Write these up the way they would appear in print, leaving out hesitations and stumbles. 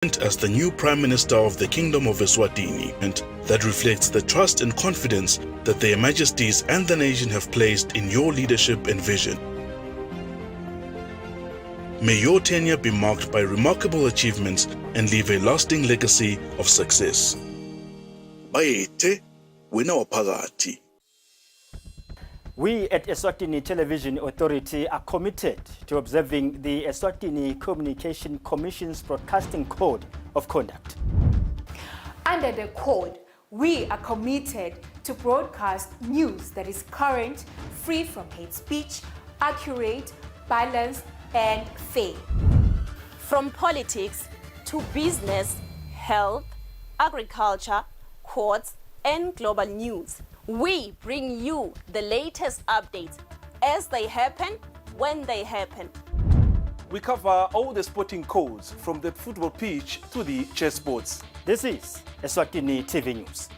as the new Prime Minister of the Kingdom of Eswatini, and that reflects the trust and confidence that their Majesties and the nation have placed in your leadership and vision. May your tenure be marked by remarkable achievements and leave a lasting legacy of success. Bayethe, wena waphakathi. We at Eswatini Television Authority are committed to observing the Eswatini Communication Commission's Broadcasting Code of Conduct. Under the code, we are committed to broadcast news that is current, free from hate speech, accurate, balanced, and fair. From politics to business, health, agriculture, courts, and global news, we bring you the latest updates as they happen, when they happen. We cover all the sporting codes from the football pitch to the chessboards. This is Eswatini TV News.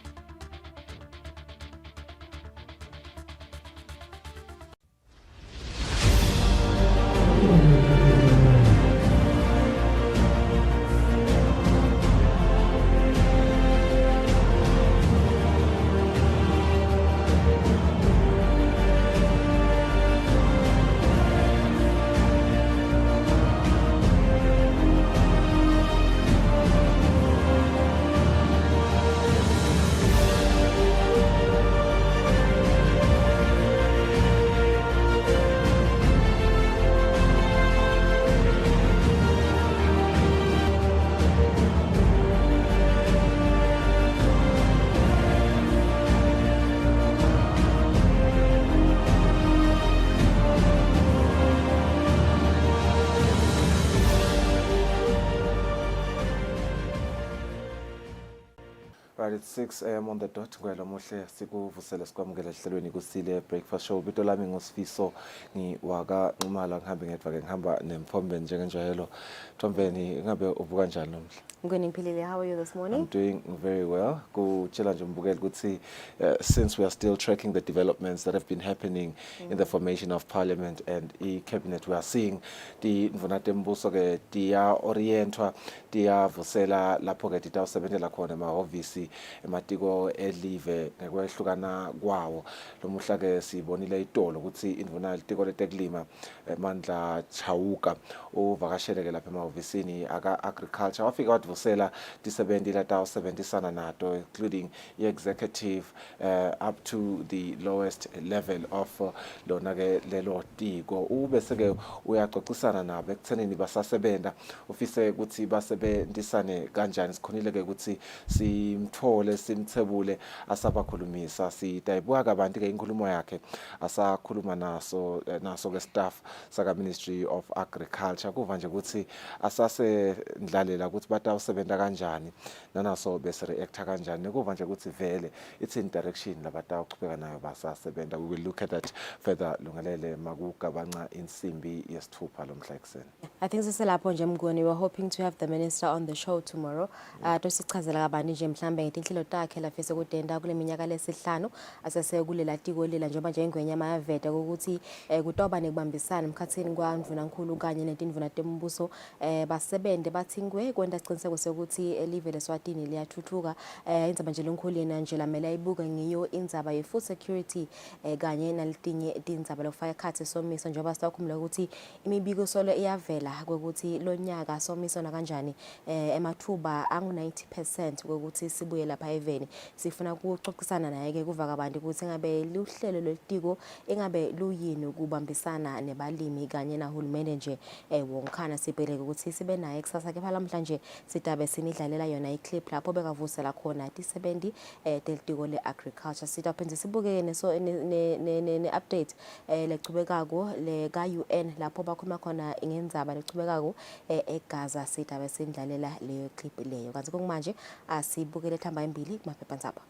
Right, it's 6 a.m. on the dot. Ngwela muhle sikuvusele sikwamukela ehlelweni Kusile breakfast show. Bito lami ngosifiso ngiwaka Nxumalo ngihambe ngedwa ke ngihamba nemphombe njengenjalo. Mthombeni ngabe uvuka njani namhla? Ngweniphilile, how are you this morning? I'm doing very well. Kutshela nje umbukeli ukuthi since we are still tracking the developments that have been happening in the formation of parliament and cabinet, we are seeing the mvunate mbuso ke dia orientwa dia vusela lapho ke ditawusebenzela khona emahhovisi ematiko elive ngekwehlukana kwawo. Lomuhla ke sibonile itolo ukuthi indvuna litiko letekulima Mandla Chauka uvakashele ke lapha emahhovisini aka agriculture wafika wadvusela disebenti latawusebenzisana nato, including the executive up to the lowest level of lona ke lelo tiko. Ubese ke uyaxoxisana nabo ekuthenini basasebenta ufise ukuthi basebenzisane kanjani. Sikhonile ke ukuthi simthole simthebule asabakhulumisa sitayibuka kabanti ke inkulumo yakhe asakhuluma naso ke staff saka Ministry of Agriculture kuva nje ukuthi asase ndlalela ukuthi batawusebenta kanjani nanaso bese reacta kanjani kuva nje ukuthi vele it's in direction labatawuqhubeka nayo basasebenta. We will look at that further lungelele makugabanca insimbi yesithupha lomhla ekseni. I think siselapho nje Mnguni, we're hoping to have the minister on the show tomorrow. Tosichazela kabani nje mhlambe ngetinhlelo takhe lafise kudenda kule minyaka lesihlanu asese kulela tiko lela njengoba nje ingwenyama yavete ukuthi kutoba nekubambisana emkhathini kwandvuna nkulu kanye netindvuna tembuso basebende bathingwe kwenda siqiniseko sokuthi elive leSwatini liyathuthuka. Indzaba nje lenkhulina nje lamela ayibuka ngiyo indzaba ye food security kanye naletinye tindzaba lokufaka ekhathi somiso njengoba sitakhumula ukuthi imibiko solo iyavela ukuthi lo nyaka somiso na kanjani emathuba angu 90% ukuthi sibuye lapha eveni. Sifuna ukuxoxisana naye ke kuva kabantu ukuthi ngabe luhlelo lwetiko engabe luyini ukubambisana nebalimi kanye nahulumende nje wonkhana sibheke ukuthi sibe naye kusasa ke phala mhlanje sitabe sinidlalela yona iclip lapho bekavusela khona tisebendi deltiko le agriculture. Sitaphenze sibuke ne update lechubekako le ka UN lapho bakhuluma khona ngendzaba lechubekako eGaza. Sitabe sindlalela leyo clip leyo kanti kongamanje asibukele thamba embili kumaphephandzaba.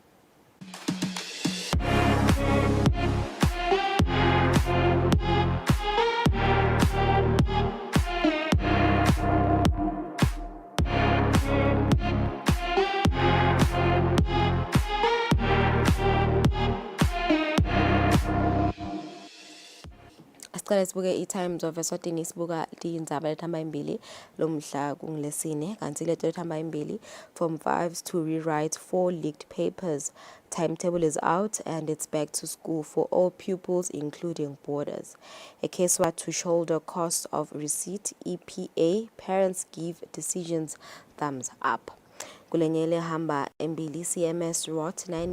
Sicela sibuke i-Times of Eswatini sibuka tindzaba lethamba imbili lomhla kungilesine kanti leto lethamba imbili Form 5s to rewrite 4 leaked papers. Timetable is out and it's back to school for all pupils including boarders. A case to shoulder cost of receipt EPA. Parents give decisions thumbs up. Kulenyele hamba embili CMS wrote 9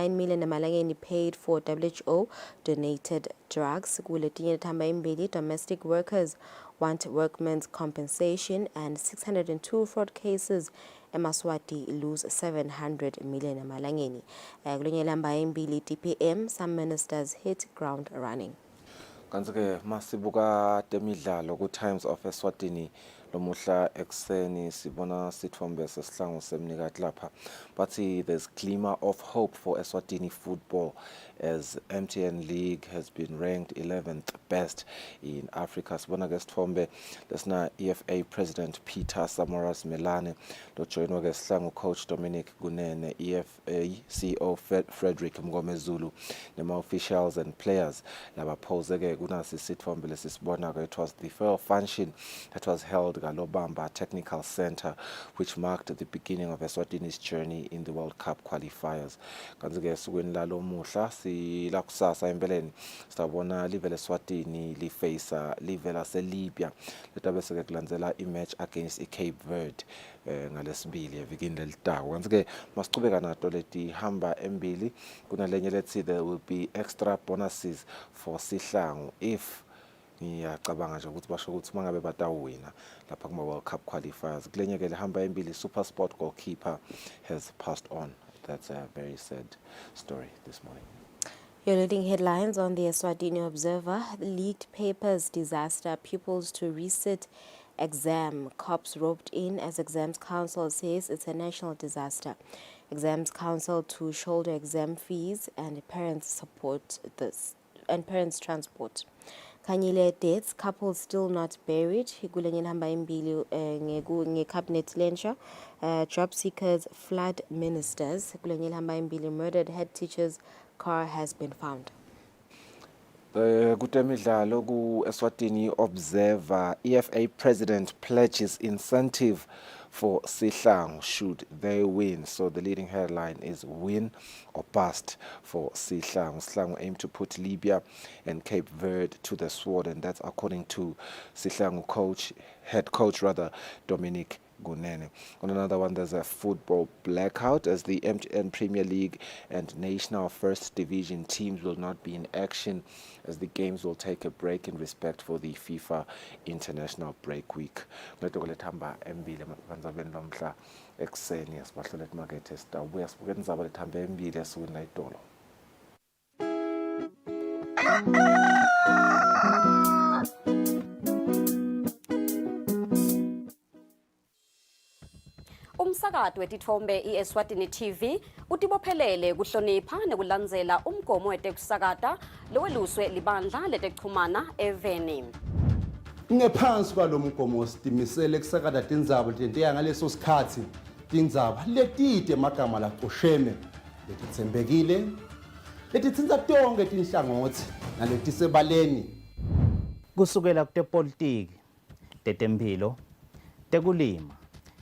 million emalangeni paid for WHO donated drugs. Kuletinye hamba embili domestic workers want workmen's compensation and 602 fraud cases. Eswatini lose 700 million emalangeni. Kulenyele hamba embili TPM, some ministers hit ground running. Kanti-ke masibuka temidlalo ku-Times of Eswatini lomuhla ekseni sibona sithombe sesihlangu semnikati lapha bathi there's glimmer of hope for Eswatini football as MTN League has been ranked 11th best in Africa. Sibona ke sithombe lesina EFA President Peter Samaras Melane lo joinwa ke sihlangu coach Dominic Gunene, EFA CEO Frederick Mngomezulu nema officials and players laba pose ke kunasi sithombe lesisibona ke. It was the farewell function that was held Galobamba Technical Center, which marked the beginning of Eswatini's journey in the World Cup qualifiers. Kanti-ke esukwini lalo muhla sila kusasa empeleni sitabona live leSwatini lifacea live laseLibya letabe seke kulandzela imatch against iCape Verde ngalesibili evikini lelitako. Kanti-ke masichubeka nato letihamba embili kunalenye lethi there will be extra bonuses for sihlangu if ngiyacabanga nje ukuthi basho ukuthi mangabe batawina lapha kuma World Cup qualifiers. Kulenye ke lehamba embili super sport goalkeeper has passed on. That's a very sad story this morning. You're leading headlines on the Eswatini Observer. Leaked papers disaster, pupils to resit exam. Cops roped in as Exams Council says it's a national disaster. Exams Council to shoulder exam fees and parents support this and parents transport. Kanyile deaths, couples still not buried. Kulenyele hamba imbili nge cabinet lecture. Job seekers flood ministers. Kulenyele hamba imbili murdered head teacher's car has been found. Kutemidlalo ku Eswatini Observer, EFA President pledges incentive for Sihlangu should they win. So the leading headline is win or bust for Sihlangu. Sihlangu aim to put Libya and Cape Verde to the sword, and that's according to Sihlangu head coach Dominic Gunene. On another one, there's a football blackout as the MTN Premier League and National First Division teams will not be in action as the games will take a break in respect for the FIFA International Break Week. Letamba embili mapanzabeni lomhla ekseni asibahlola emakethe sitabuya sibukela indzaba lethamba embili esukwini layitolo. Umsakazo wetithombe iEswatini TV utibophelele kuhlonipha nekulandzela umgomo wetekusakata loweluswe libandla letekuchumana eveni. Ngephansi kwalomgomo sitimisele kusakata tindzaba letentiya ngaleso sikhatsi tindzaba letide magama lacosheme letitsembekile letitsinza tonke tinhlangothi naletisebaleni kusukela kutepolitiki, tetemphilo, tekulima,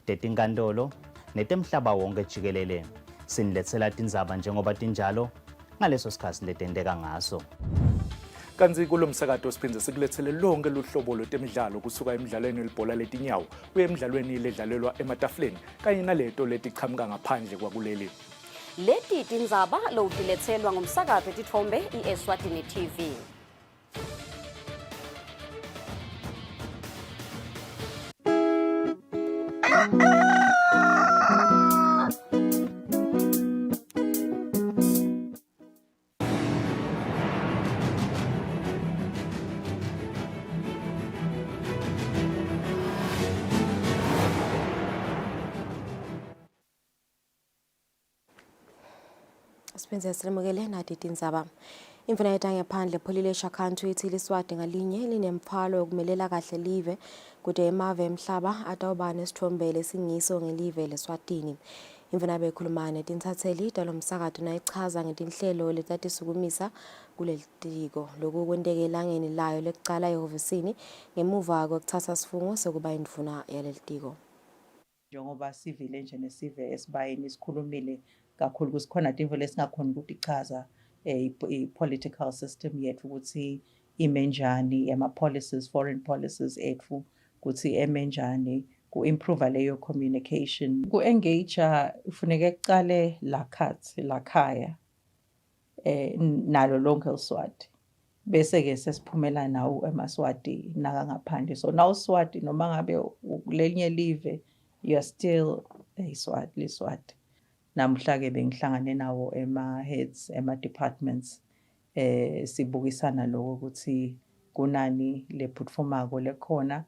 tetinkantolo netemhlaba wonke jikelele siniletsela tindzaba njengoba tinjalo ngaleso sikhathi letenteka ngaso. Kanzi kulomsakato siphindze sikulethele lonke luhlobo lwetemidlalo kusuka emidlalweni welibhola letinyawo kuye emidlalweni ledlalelwa ematafuleni kanye naleto letichamuka ngaphandle kwakuleli. Leti tindzaba lowutiletselwa ngumsakazo wetithombe iEswatini TV. Siphenze silemukele nathi tindzaba. Imfina yetangaphandle pholile shakhantu ithi iLeswati ngalinye linemthwalo yokumelela kahle live kude emave emhlaba atawuba nesithombele singiso ngelive leSwatini. Imvuna bekhuluma netintatheli talo msakato nayichaza ngetinhlelo letatisukumisa kuleli tiko lokhu kwenteke elangeni layo lekucala ehhovisini ngemuva kokuthatha sifungo sokuba indvuna yaleli tiko. Njengoba sivile nje nesive esibayeni sikhulumile kakhulu kusikhona tinto lesingakhona ukuthi ichaza i-political system yethu ukuthi ime njani, ama-policies, foreign policies ethu ukuthi eme njani, ku-improve leyo communication. Ku-engage kufuneka kucale lakhaya nalo lonke uSwati. Bese-ke sesiphumela nawo emaswati nakangaphandle. So now uSwati noma ngabe kulelinye live you are still Swati. Namhla-ke bengihlangane nawo ema-heads, ema-departments sibukisana lokho ukuthi kunani lephuthumako lekhona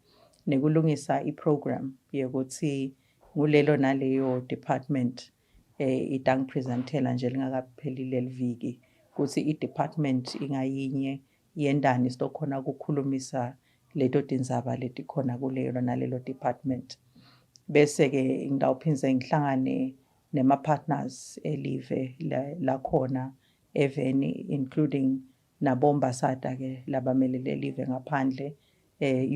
nekulungisa i-program yokuthi ngulelo naleyo department itangipresentela nje lingakaphelile leviki ukuthi i-department ingayinye yendani sitokhona ukukhulumisa leto tindzaba letikhona kuleyo nalelo department. Bese-ke ngidawuphindze ngihlangane nema-partners elive lakhona eveni including nabombasada-ke labamelele elive ngaphandle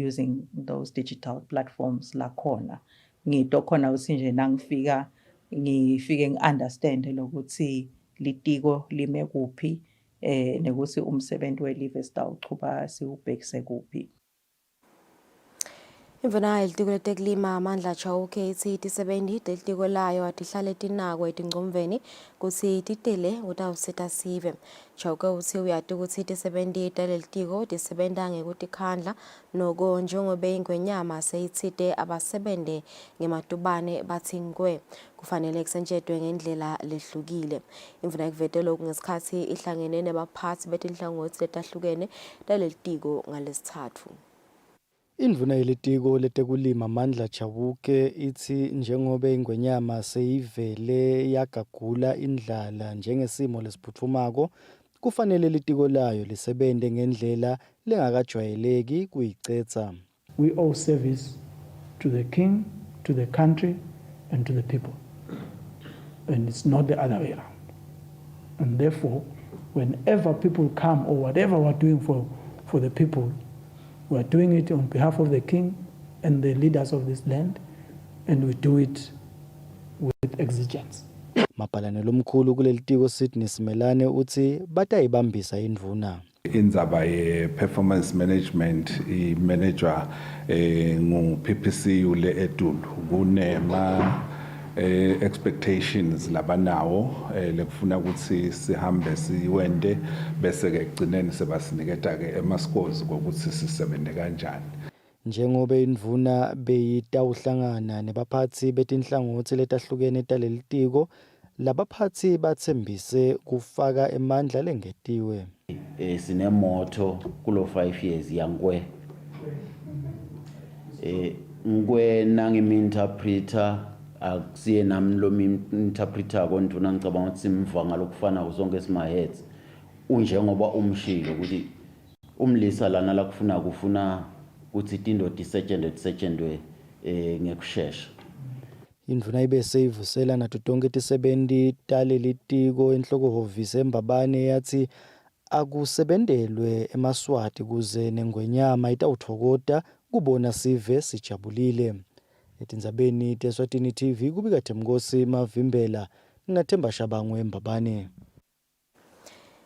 using those digital platforms lakhona. Ngito khona ukuthi nje nangifika ngifike ngi-understand lokuthi litiko lime kuphi nekuthi umsebenzi welive sitawuchuba siubhekise kuphi. Imvuna yelitiko letekulima amandla Chauke ithi tisebenti telitiko layo atihlale tinakwe etingcomveni kutsi titele utawusita sive. Chauke utsi uyati kutsi tisebenti telitiko tisebenta ngekutikhandla noko njengobe ingwenyama seyitsite abasebente ngematubane batsi ngwe kufanele kusetshenziswe ngendlela lehlukile. Imvuna ikuvete lokhu ngesikhathi ihlangene nebaphathi betinhlangothi letahlukene telitiko ngalesithathu. Indvuna yelitiko letekulima amandla Chauke ithi njengobe ingwenyama seyivele yagagula indlala njengesimo lesiphuthumako kufanele litiko layo lisebente ngendlela lengakajwayeleki kuyicetsa. We owe service to the king, to the country and to the people. And it's not the other way around. And therefore, whenever people come or whatever we're doing for the people, we are doing it on behalf of the king and the leaders of this land, and we do it with exigence. Mapalane lomkhulu kuleli tiko Sydney Simelane uthi batayibambisa indvuna. Indzaba ye-performance management i-manager ngu-PPC ule Etulu kunema expectations labanawo lekufuna ukuthi sihambe siwende bese ke egcineni sebasiniketa ke ema-scores kokuthi sisebenze kanjani. Njengobe indvuna beyitawuhlangana nebaphathi betinhlangothi letahlukene taleli tiko, labaphathi bathembise kufaka emandla lengetiwe. Sinemoto kulo 5 years yangwe. Ngwe nangi-interpreter akusiye nami lo interpreter kontuna ngicabanga ukuthi simva ngalokufana kusonke simaheads unjengoba umshilo ukuthi umlisa lana la kufuna ukuthi indodi isetshenzwe ngekusheshsha. Indvuna ibe seyivusela nato tonke tisebenti taleli tiko enhloko hovisi eMbabane yathi akusebendelwe emaswati kuze nengwenyama itawuthokota kubona sive sijabulile. Etindzabeni teSwatini TV kubika Themkosi Mavimbela naThemba Shabangwe eMbabane.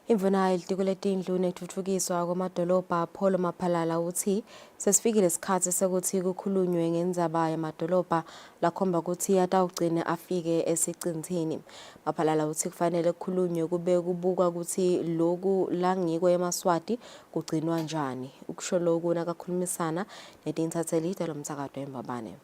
Imvuna yelitiko letindlu nethuthukiswa kwamadolobha Pholo Maphalala uthi sesifikile isikhathi sekuthi kukhulunywe ngendzaba yamadolobha lakhomba ukuthi atawugcina afike esicinthini. Maphalala uthi kufanele kukhulunywe kube kubukwa ukuthi lokhu langikwe emaswati kugcinwa njani. Ukusho lokhu nakakhulumisana netintatheli talomsakato eMbabane.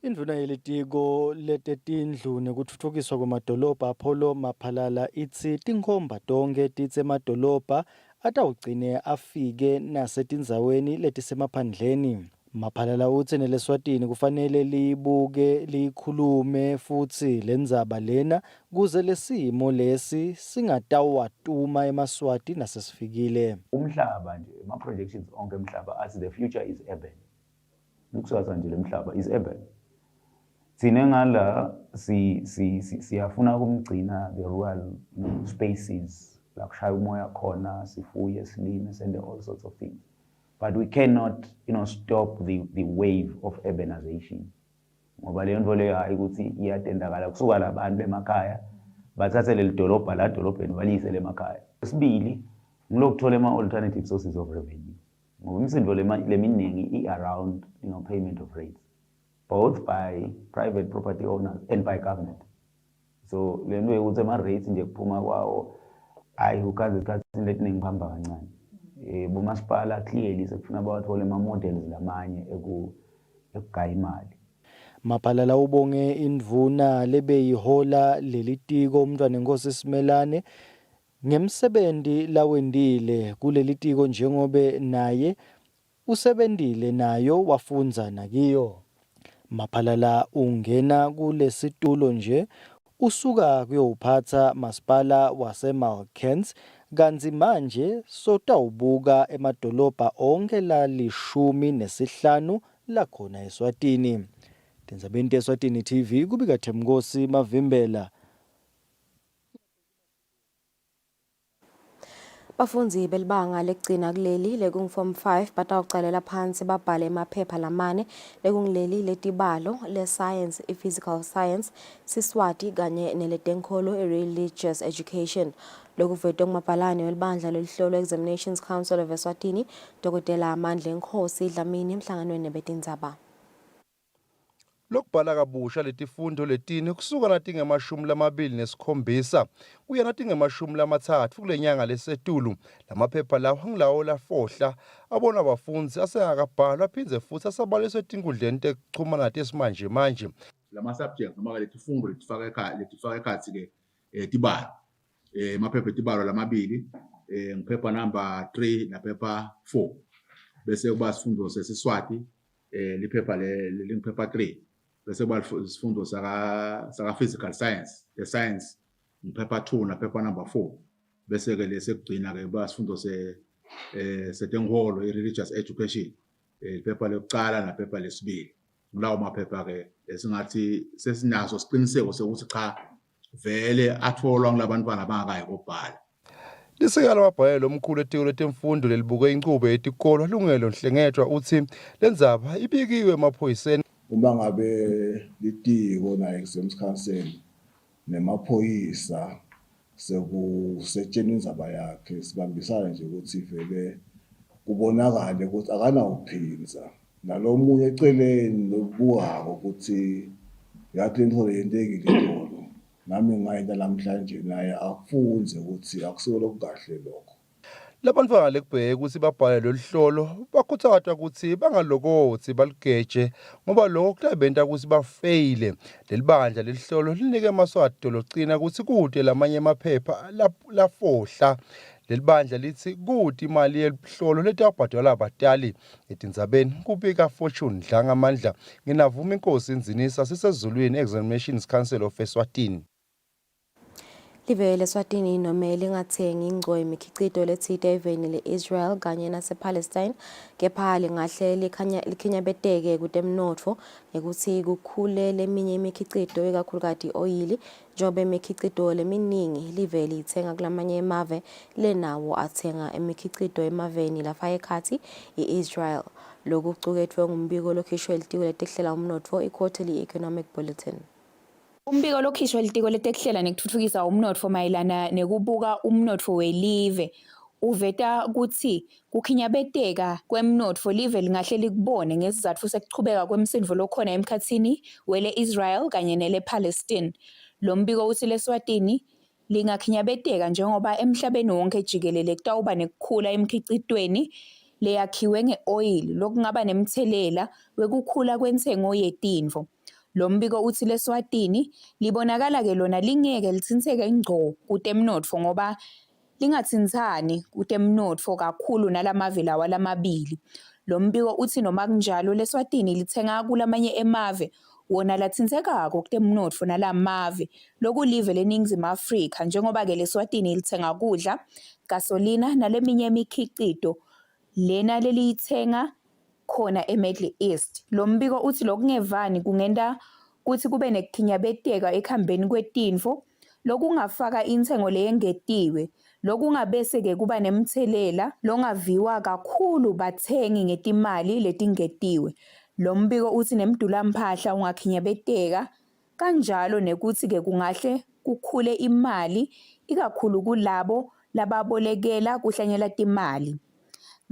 Indvuna yelitiko letetindlu nekutfutfukiswa kwamadolobha Pholo Maphalala ithi tinkhomba tonke titse emadolobha atawugcine afike nasetindzaweni letisemaphandleni. Maphalala utsi neleswatini kufanele liyibuke liyikhulume futsi lendzaba lena kuze lesimo lesi singatawatuma emaswati nasesifikile. Umhlaba nje ama projections onke emhlaba athi the future is urban. Lukusasa nje lemhlaba is urban. Thina ngala siyafuna kumgcina the rural spaces la kushaya umoya khona sifuye silime sende all sorts of things, but we cannot stop the wave of urbanization ngoba leyo nto leyo hayi ukuthi iyatendakala kusuka labantu emakhaya bathathe leli dolobha la dolobheni baliyise emakhaya. Sibili ngilokuthola ama-alternative sources of revenue ngoba imisindo leminingi around payment of rates both by private property owners and by government. So le nto yokuthi ama-rates nje kuphuma kwawo hayi ukaze esikhathini letiningi kuhamba kancane. Bomasipala clearly sekufuna bawathole ama-models lamanye ekugaya imali. Maphalala ubonge indvuna lebeyihola leli tiko umntwana enkosi Simelane ngemsebenzi lawendile kuleli tiko njengobe naye usebentile nayo wafunza nakiyo. Maphalala ungena kulesitulo nje usuka kuyowuphatha masipala waseMalkens kanti manje sotawubuka emadolobha onke la 15 lakhona eSwatini. Tenzabeni Eswatini TV kubika Themkosi Mavimbela. Bafunzi belibanga lekugcina kuleli lekung-form 5 batawucalela phansi babhale emaphepha lamane lekungileli letibalo le-science, i-physical science, siswati kanye neletenkolo, i-religious education. Lokuvetwe ngumabhalane welibandla lelihlolo Examinations Council of Eswatini, Dr. Mandla Nkosi Dlamini emhlanganweni nebetindzaba. Lokubhala kabusha letifundo letini kusuka natinge-27 kuya natinge-30 kulenyanga lesetulu. Lamaphepha lawo ngilawo lafohla abona abafunzi asengakabhalwa aphindze futhi asabaliswe etinkundleni tekuchumana tesimanje manje. Lama subjects noma letifundo letifaka ekhatsi ke tibalo. Maphepha tibalo lamabili ngiphepha number 3 naphepha 4. Bese kuba sifundo sesiswati liphepha liphepha 3. Bese kuba isifundo saka physical science, the science ngiphepha 2 naphepha number 4. Bese ke lesekugcina ke kuba isifundo setenkolo, i-religious education, iphepha lokuqala naphepha lesibili. Ngulawo maphepha ke esingathi sesinazo siqiniseko sokuthi cha vele atholwa ngilabantwana abangakayi kubhala. Lisekela wabhalelo omkhulu etiko letemfundo lelibuke inqubo yetikolo Lungelo Nhlengethwa uthi lenzaba ibikiwe emaphoyiseni. Uma ngabe litiko na exams council nemaphoyisa sekusetshenziswa indzaba yakhe sibambisana nje ukuthi vele kubonakale ukuthi akanawuphinza nalomunye eceleni lokubuka ukuthi yathi into yentekile lolo nami ngayenda namhlanje naye afunze ukuthi akusiyo lokukahle lokho. Labantu vale kubheka ukuthi babhale loluhlolo bakhuthaza ukuthi bangalokothi baligeje ngoba lokho kuyabenta ukuthi bafeyile. Lelibandla lelihlolo linike amaswati logcina ukuthi kude lamanye emaphepha lafohla. Lelibandla lithi kude imali yelihlolo letiyabhadalwa abatali etindzabeni kubika Fortune Dlangamandla nginavuma inkosi inzinisa sisezulwini Examinations Council of Eswatini. Live leSwatini noma lingathengi ingco imikhicito lethita eveni le-Israel kanye nase-Palestine kepha lingahle likhinyabeteke kutemnotfo ngekuthi kukhule leminye imikhicito ikakhulukazi oyili njengoba imikhicito leminingi live lithenga kulamanye emave lenawo athenga imikhicito emaveni lafaka ekhatsi i-Israel. Lokhu kucuketfwe ngumbiko lokhishwe litiko letekuhlela umnotfo i-Quarterly Economic Bulletin. Umbiko lokhishwa litiko letekuhlela nekutfutfukisa umnotfo mayelana nekubuka umnotfo welive uveta ukuthi kukhinyabeteka kwemnotfo live lingahle likubone ngesizatfu sekuchubeka kwemsindvo lokhona emkhatsini wele Israel kanye nele Palestine. Lo mbiko uthi leSwatini lingakhinyabeteka njengoba emhlabeni wonke jikelele kutawuba nekukhula emkhicitweni leyakhiwe nge-oil lokungaba nemthelela wekukhula kwentengo yetintfo. Lo mbiko uthi leSwatini libonakala ke lona lingeke lithintseke ngqo kutemnotfo ngoba lingathintsani kutemnotfo kakhulu nalamave lawa lamabili. Lo mbiko uthi noma kunjalo leSwatini lithenga kulamanye emave wona lathintekako kutemnotfo nalamave lokulive leNingizimu Afrika njengoba ke leSwatini lithenga kudla, gasolina naleminye imikhicito lena leliyithenga khona eMiddle East. Lo mbiko uthi lokungevani kungenta kuthi kube nekukhinyabeteka ekuhambeni kwetinfo, lokungafaka intengo leyengetiwe, lokungabese-ke kuba nemthelela longaviwa kakhulu bathengi ngetimali letingetiwe. Lo mbiko uthi nemidulampahla ungakhinyabeteka, kanjalo nekuthi-ke kungahle kukhule imali, ikakhulu kulabo lababolekela kuhlanyela timali.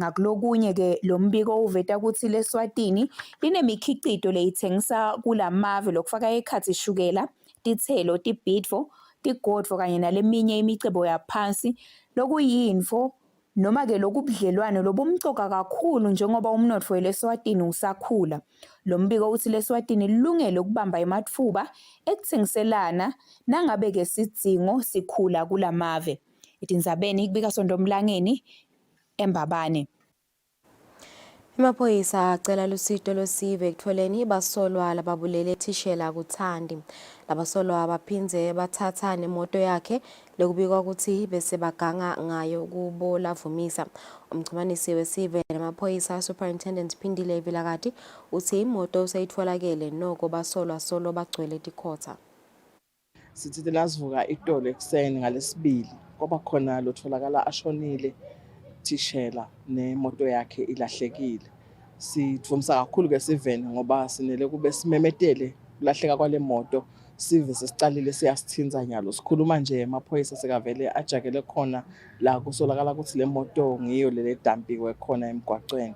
Ngakulokunye-ke lo mbiko uveta ukuthi le-Eswatini linemikhicito leyithengisa kulamave lokufaka ekhatsi ishukela, tithelo, tibhidvo, tigodvo kanye naleminye imicebo yaphansi, lokuyinfo noma-ke lokubudlelwane lobumcoka kakhulu njengoba umnotfo wele-Eswatini usakhula. Lo mbiko uthi le-Eswatini lilungele ukubamba ematfuba ekuthengiselana nangabe-ke sidzingo sikhula kulamave. Etindzabeni kubika Sondomlangeni, eMbabane. Amaphoyisa acela lusito losive ekutholeni basolwa lababulele thishela kuThandi. Labasolwa baphindze bathatha nemoto yakhe lekubikwa ukuthi bese baganga ngayo kubo lavumisa. Umchumanisi wesive namaphoyisa Superintendent Phindile Vilakati uthi imoto usayitfolakele noko basolwa solo bagcwele tikhotha. Sithi nasivuka itolo ekuseni ngalesibili ngoba khona lotholakala ashonile thishela nemoto yakhe ilahlekile. Sithumsa kakhulu ke sivene ngoba sinele kube simemetele kulahleka kwale moto, sive sesicalile siyasithinza nyalo. Sikhuluma nje amaphoyisa sekavele ajakele khona la kusolakala ukuthi le moto ngiyo le dampiwe khona emgwaqweni.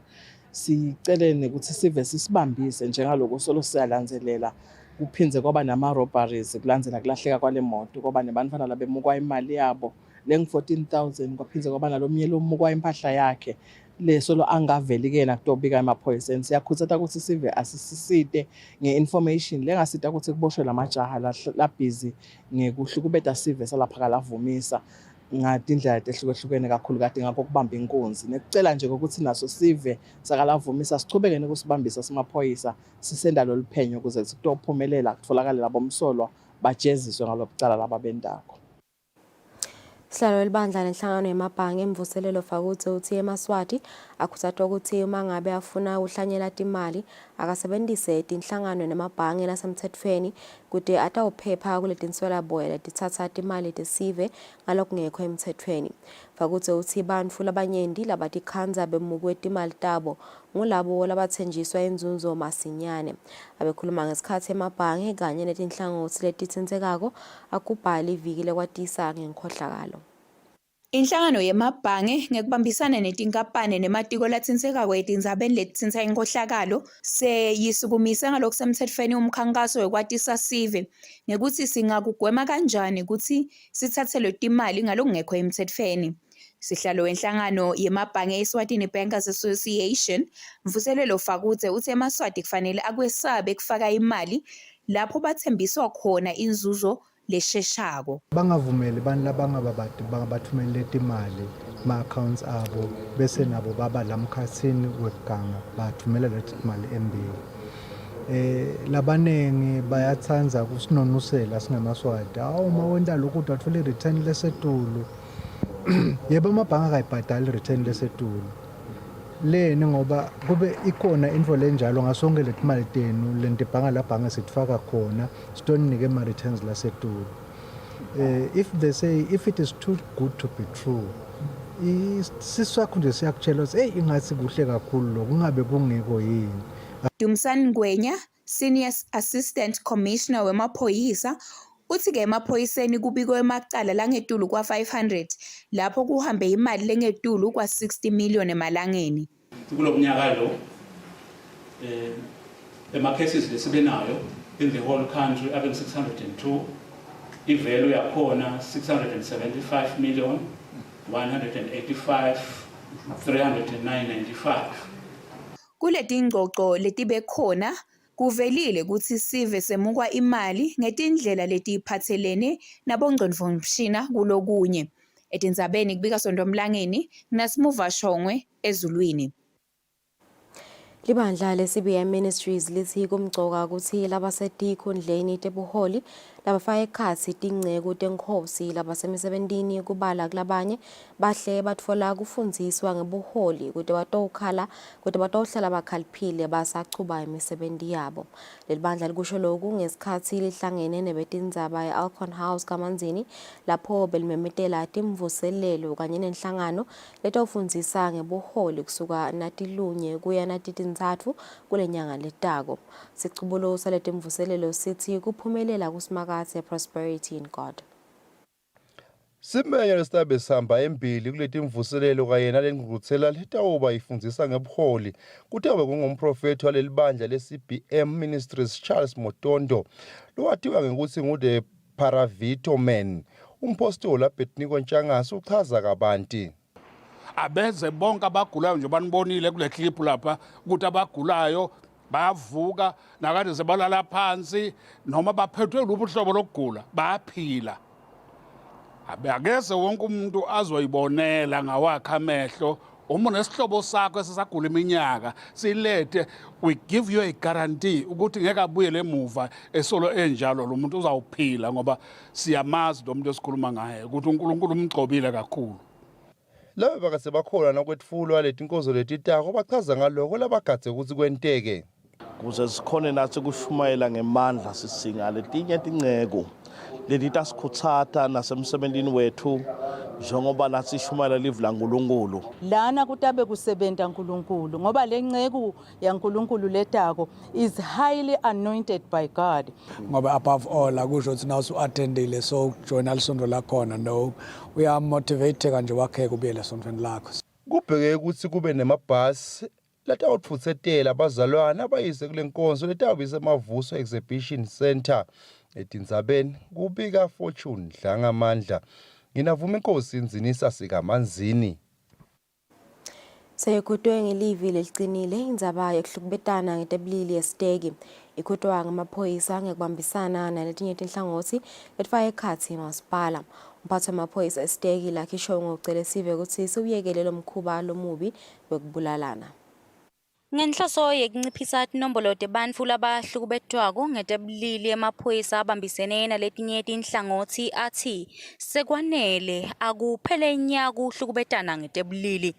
Sicele ukuthi sive sisibambise njengaloko solo siyalandzelela kuphindze kwaba nama-robberies kulandzela kulahleka kwale moto, kwaba nebantfwana labemukwa imali yabo lengu-14,000, kwaphindze kwaba nalomnye lomukwa impahla yakhe leso lo angaveli kena kutobika emaphoyiseni. Siyakhuthata ukuthi sive asisisite nge-information lengasita ukuthi kuboshwe lamajaha labhizi ngekuhlukubeta sive salapha kalavumisa ngatindlela tehlukehlukene kakhulu kade ngakho kubamba inkunzi. Nekucela nje ukuthi naso sive sakalavumisa sichubeke nokusibambisa simaphoyisa sisenda lo liphenyo ukuze sikutophumelela kutfolakale labo msolwa bajeziswe ngalokucala laba bendako. Sihlalo libandla lenhlangano yemabhange emvuselelo Fakutse uthi eMaswati akhuthazwa ukuthi uma ngabe afuna uhlanyela timali akasebenzise tinhlangano nemabhange lasemthethweni kude atawuphepha kuletinswela boya letithatha timali tesive ngalokungekho emthethweni. Fakutse uthi bantfu labanyenti labatikhandza bemukwe timali tabo ngulabo labathenjiswa inzunzo masinyane. Abekhuluma ngesikhathi emabhange kanye netinhlangothi letitsindzekako akubhali iviki lekwatisa ngenkhohlakalo. Inhlangano yemabhange ngekubambisana netinkampane nematiko latsintseka etindzabeni letitsintsa inkhohlakalo seyisukumise ngalokusemtsetfweni umkhankaso wekwatisa sive ngekuthi singakugwema kanjani ukuthi sithathelwe timali ngalokungekho emtsetfweni. Sihlalo wenhlangano yemabhange Eswatini Bankers Association Mvuselelo Fakutse uthi eMaswati kufanele akwesabe kufaka imali lapho bathembiswa khona inzuzo lesheshako. Bangavumeli bantu labangababati bangabathumelele imali ma-accounts abo bese nabo baba lamkhatsini wekuganga bathumelela imali embili. Labanengi bayatsandza kusinonusela singemaswati. Uma wenta lokhu uthathola i-return lesetulu. Yebo amabhange akayibhadali i-return lesetulu. Leni ngoba kube ikona info lenjalo ngasonke letimali tenu lentibhanga labhange sitifaka khona sitonike ama-returns lasetulu. If it is too good to be true, sisakho nje siyakutshela ukuthi ingathi kuhle kakhulu lokho kungabe kungekho yini. Dumsani Ngwenya, Senior Assistant Commissioner wemaphoyisa uthi-ke emaphoyiseni kubikwe emacala langetulu kwa-500 lapho kuhambe imali lengetulu kwa-60 million emalangeni. Kulo mnyaka lo ema-cases lesibenayo in the whole country abe 602, i-value yakhona 675 million 185 309.95. Kuleti ngxoxo letibe khona kuvelile ukuthi sive semukwa imali ngetindlela letiphathelene nabongcondvomshina kulokunye. Etindzabeni kubika Sondomlangeni, Nasimuva Shongwe, Ezulwini. Libandla le-CBM Ministries lithi kumgcoka ukuthi labasetikhundleni tebuholi labafaka ekhatsi tingceku tenkhosi labasemisebentini kubala kulabanye bahle batfola kufundziswa ngebuholi kute batawuhlala bakhaliphile basachuba imisebenti yabo. Leli bandla likusho lokhu ngesikhatsi lihlangene nebetindzaba e-Alcon House kaManzini lapho belimemetela timvuselelo kanye nenhlangano letawufundzisa ngebuholi kusuka natilunye kuya natitintsatfu kule nyanga letako. Sichubulo saletimvuselelo sithi kuphumelela kusimakatsi prosperity in God. Simenyo lesitabe sihamba embili kuleti mvuselelo kanye nalengqungquthela letawuba ifundisa ngebuholi kutawube kungumprofethi waleli bandla le-CBM Ministries Charles Motondo lowathiwa ngekuthi ngude Paravito Man. Umpostoli Abednego Ntshangase uchaza kabanti. Abeze bonke abagulayo nje banibonile kule clip lapha ukuthi abagulayo bavuka nakade sebalala phansi noma baphethwe lubuhlobo lokugula bayaphila. Akeze wonke umuntu azoyibonela ngawakhe amehlo uma nesihlobo sakho esisagula iminyaka silethe, we give you a guarantee ukuthi ngeke abuye lemuva esolo enjalo lo muntu uzawuphila ngoba siyamazi lo muntu esikhuluma ngaye ukuthi uNkulunkulu umgcobile kakhulu. Laba bakase bakhola nakwetfulwa leti nkonzo letitako bachaza ngaloko labagadze ukuthi kwenteke. Kuze sikhone nathi kushumayela ngemandla sisinga letinye tingceko leti tasikhutsata nasemsebentini wethu njengoba nathi shumayela live laNkulunkulu. Lana kutabe kusebenta uNkulunkulu ngoba lenceko yaNkulunkulu letako is highly anointed by God. Ngoba above all akusho ukuthi naso attendile so join lisondo lakhona no we are motivated kanje wakhe kubiyela sontweni lakho. Kubheke ukuthi kube nemabhasi latawutfutsetela abazalwana abayise kule nkonzo letawubise emavuso exhibition center etindzabeni kubika Fortune Dlangamandla. Nginavuma inkosi inzinisa sikaManzini. Seyekutwe ngelivi lelicinile indzaba yokuhlukubetana ngetebulili yesiteki ikhutwa ngamaphoyisa ngekubambisana naletinye tinhlangothi letfaka ekhatsi masipala. Umphathi wamaphoyisa esiteki lakhisho ngocele sive ukuthi siwuyekele lo mkhuba lomubi wekubulalana. Ngenhloso yekunciphisa tinombolo tebantfu labahlukubetwako ngetebulili emaphoyisa abambisene naletinye tinhlangothi athi sekwanele akuphele nya kuhlukubetana ngetebulili.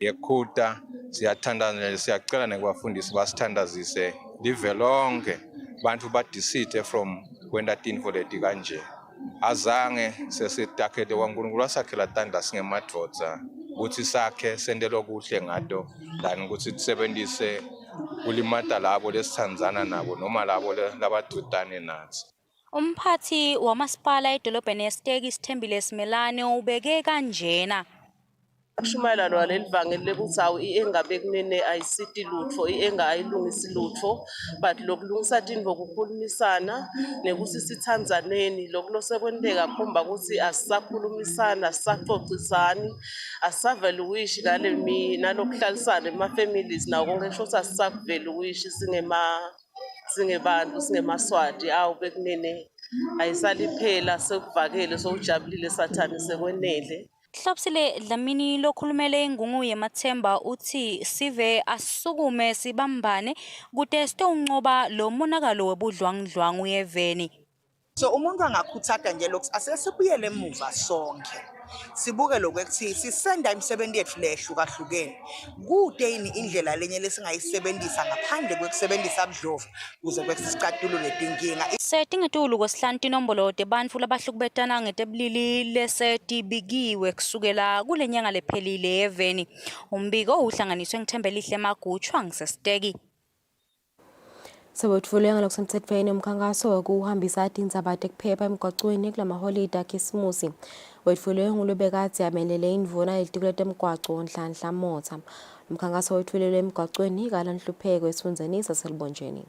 Yekhuta siyathandana siyacela nekubafundisi basithandazise live lonke bantu badisite from kwenda tinfo leti kanje. Azange sesitakete kwaNkulunkulu asakhela tandla singemadvodza ukuthi sakhe sendelo kuhle ngato than ukuthi sisebenzise kulimata labo lesithandzana nabo noma labo labadudane nathi. Umphathi wamasipala edolobheni yesiteki Sithembile Simelane ubeke kanjena. Kushumayela lwaleli vangeli lekuthi awu iengabe kunene ayisiti lutho ienga ayilungisi lutho but lokulungisa tinvo kukhulumisana nekuthi sithandzaneni lokulosekwenteka khomba ukuthi asisakhulumisana asisaxoxisani asisaveluwishi nalokuhlalisana ema-families nawo konke kusho ukuthi asisaveluwishi singebantu singemaswati awu bekunene ayisaliphela sekuvakele sokujabulile sathane sekwenele. Hlopsile Dlamini lokhulumele ingungu yemathemba uthi sive asukume sibambane kute sitawuncoba lo monakalo webudlwangudlwangu yeveni. So umuntu angakhuthaka nje lokho asesibuyele emuva sonke. Sibuke lokuthi sisenda imisebenzi yethu lehlukahlukene. Kude yini indlela lenye lesingayisebenzisa ngaphandle kwekusebenzisa abudlova kuze kwesicathulo letinkinga. Setingetulu kwesihlanti inombolo tebantfu labahlukubetana ngetebulili lesetibikiwe kusukela kule nyanga lephelile yeveni. Umbiko uhlanganiswe ngithembelihle Magutshwa ngisesiteki. Sewetfulwe ngalokusemthethweni umkhankaso wokuhambisa tindzaba tekuphepha emgwacweni kulamaholide akhisimusi. Wetfulwe ngulobekadzi amelele indvuna yelitiko letemgwaco Nhlanhla Motha. Umkhankaso wetfulelwe emgwacweni kalanhlupheko esifundeni saseLibonjeni.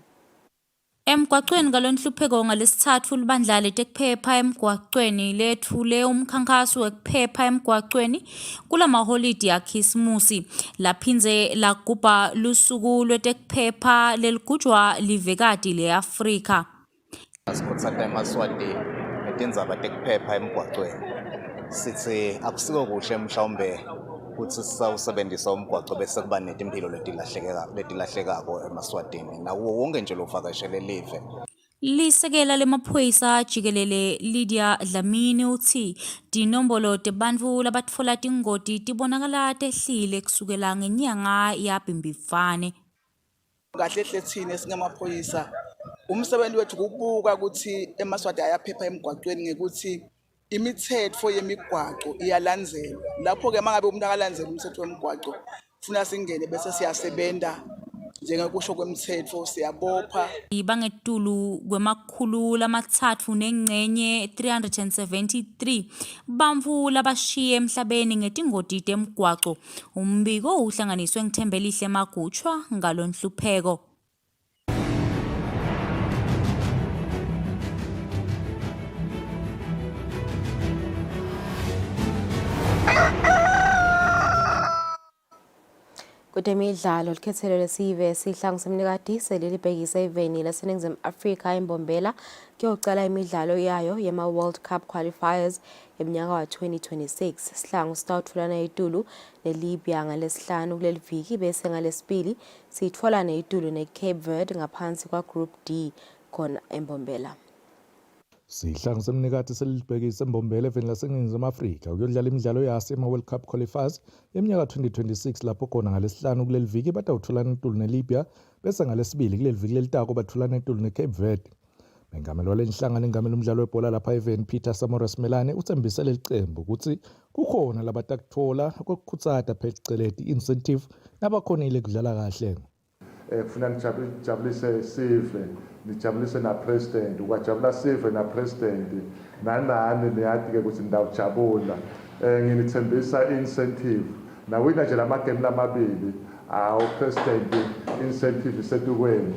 Emgwacweni kalonhlupheko ngalesithathu libandla letekuphepha emgwacweni lethule umkhankaso wekuphepha emgwacweni kulamaholide akhisimusi laphinze lagubha lusuku lwetekuphepha leligujwa livekati leAfrika. Asikhutsata emaswati ngetindzaba tekuphepha emgwacweni. Sithi akusiko kuhle mhlawumbe ukuthi sisawusebenzisa umgwaqo bese kuba netimpilo letilahlekako eMaswatini nawo wonke nje lovakashele live. Lisekela lemaphoyisa jikelele Lydia Dlamini uthi tinombolo tebantfu labatfola tingoti tibonakala tehlile kusukela ngenyanga yaBhimbidvwane. Kahle hle thina singamaphoyisa umsebenzi wethu kubuka ukuthi eMaswati ayaphepha emgwaqweni ngekuthi imithetho yemigwaqo iyalandzelwa. Lapho ke mangabe umuntu akalandzela umthetho wemigwaqo kufuna singene bese siyasebenta njengokusho kwemthetho siyabopha. Bangetulu kwemakhulu lamatsatfu nengcenye 373 bantfu labashiye emhlabeni ngetingoti temgwaco. Umbiko uhlanganiswe ngithembelihle Magutshwa ngalonhlupheko. Kutemidlalo likhethelo lesive sihlangu semnikati selilibhekisa eveni laseNingizimu Afrika eMbombela kuyocala imidlalo yayo yema World Cup qualifiers eminyaka wa 2026. Sihlangu sitawuthulana eTulu neLibya ngalesihlanu kuleli viki bese ngalesibili sitfolana eTulu neCape Verde ngaphansi kwa Group D khona eMbombela. Sihlangu semnikati selibhekisa eMbombela eveni laseNingizimu Afrika ukuyodlala imidlalo yase ema World Cup qualifiers eminyaka 2026 lapho khona ngalesihlanu kuleli viki batawuthulana eTulu neLibya bese ngalesibili kuleli viki lelitako bathulana eTulu neCape Verde. Mengameli walenhlangano engamela umdlalo webhola lapha eveni Peter Samoras Melane uthembisele licembu ukuthi kukhona labatakuthola kokukhutsata phecelezi incentive nabakhonile kudlala kahle. Kufuna nijabulise sive nijabulise na president ukajabula sive na president nanani niyathi-ke ukuthi ndawujabula nginithembisa incentive nawina nje lamagame lamabili president incentive isetukweni.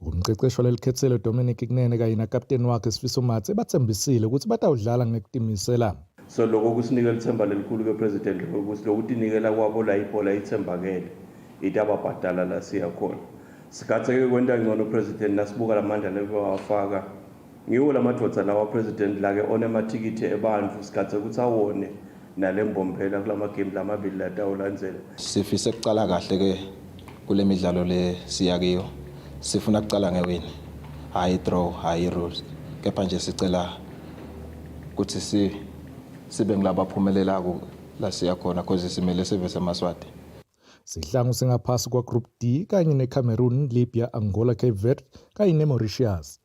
Umqeqeshi walelikhethelo Dominic Kunene kanye nakapteni wakhe Sifiso Matse bathembisile ukuthi batawudlala ngekutimisela. So lokho kusinika lithemba lelikhulu ke president ukuthi lokutinikela kwabo la ibhola ithembakele itababhadala la siyakhona. Sikhatheke kwenta ngcono president nasibuka lamandla lebawafaka. Ngiwo lamadvodza lawa president la ke onematikiti ebantfu sikhathe ukuthi awone nalembombela kulamagame lamabili latawulandzela. Sifise kucala kahle ke kule midlalo le siyakiyo. Sifuna kucala ngewini. Hayi draw, hayi rules. Kepha nje sicela ukuthi sibe ngilabaphumelelako la siyakhona cause simele sive seMaswati. Sihlangu singaphasi kwa Group D kanye neCameroon, Libya, Angola, Cape Verde kanye neMauritius.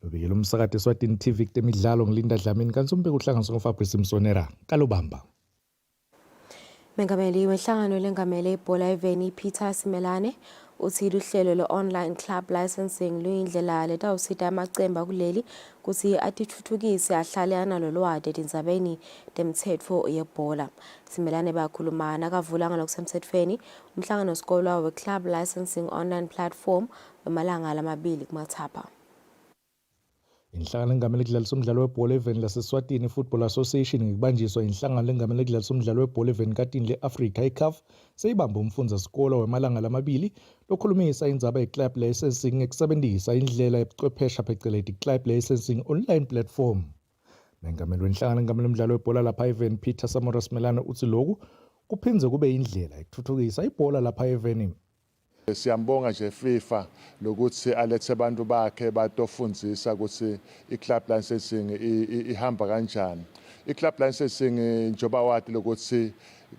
Lobikela umsakade Eswatini TV kutemidlalo ngilinda Dlamini kanti umbiko uhlanganiswe ngoFabrice Msonera kalobamba. Mengameli wenhlangano lengamele ibhola eveni Peter Simelane uthi luhlelo le-online club licensing luyindlela letawusita amacemba kuleli kuthi atithuthukise ahlale analo lwati etindzabeni temtsetfo yebhola. Simelane bakhuluma nakavula ngalokusemtsetfweni umhlangano sikolwa we-club licensing online platform wemalanga lamabili kumathapha. Inhlangano engamele kudlalisa umdlalo webhola eveni laseSwatini Football Association ngikubanjiswa inhlangano engamele kudlalisa umdlalo webhola eveni katini le-Africa iCAF seyibamba umfundza sikolo wemalanga lamabili lokhulumisa indzaba ye-club licensing ngekusebentisa indlela yobuchwephesha phecelezi club licensing online platform. Mengameli wenhlangano engamele umdlalo webhola lapha eveni Peter Samoras Melane uthi lokhu kuphindze kube indlela yokuthuthukisa ibhola lapha eveni. Siyambonga nje FIFA lokuthi alethe abantu bakhe batofundzisa ukuthi i-club licensing ihamba kanjani. I-club licensing njoba wathi lokuthi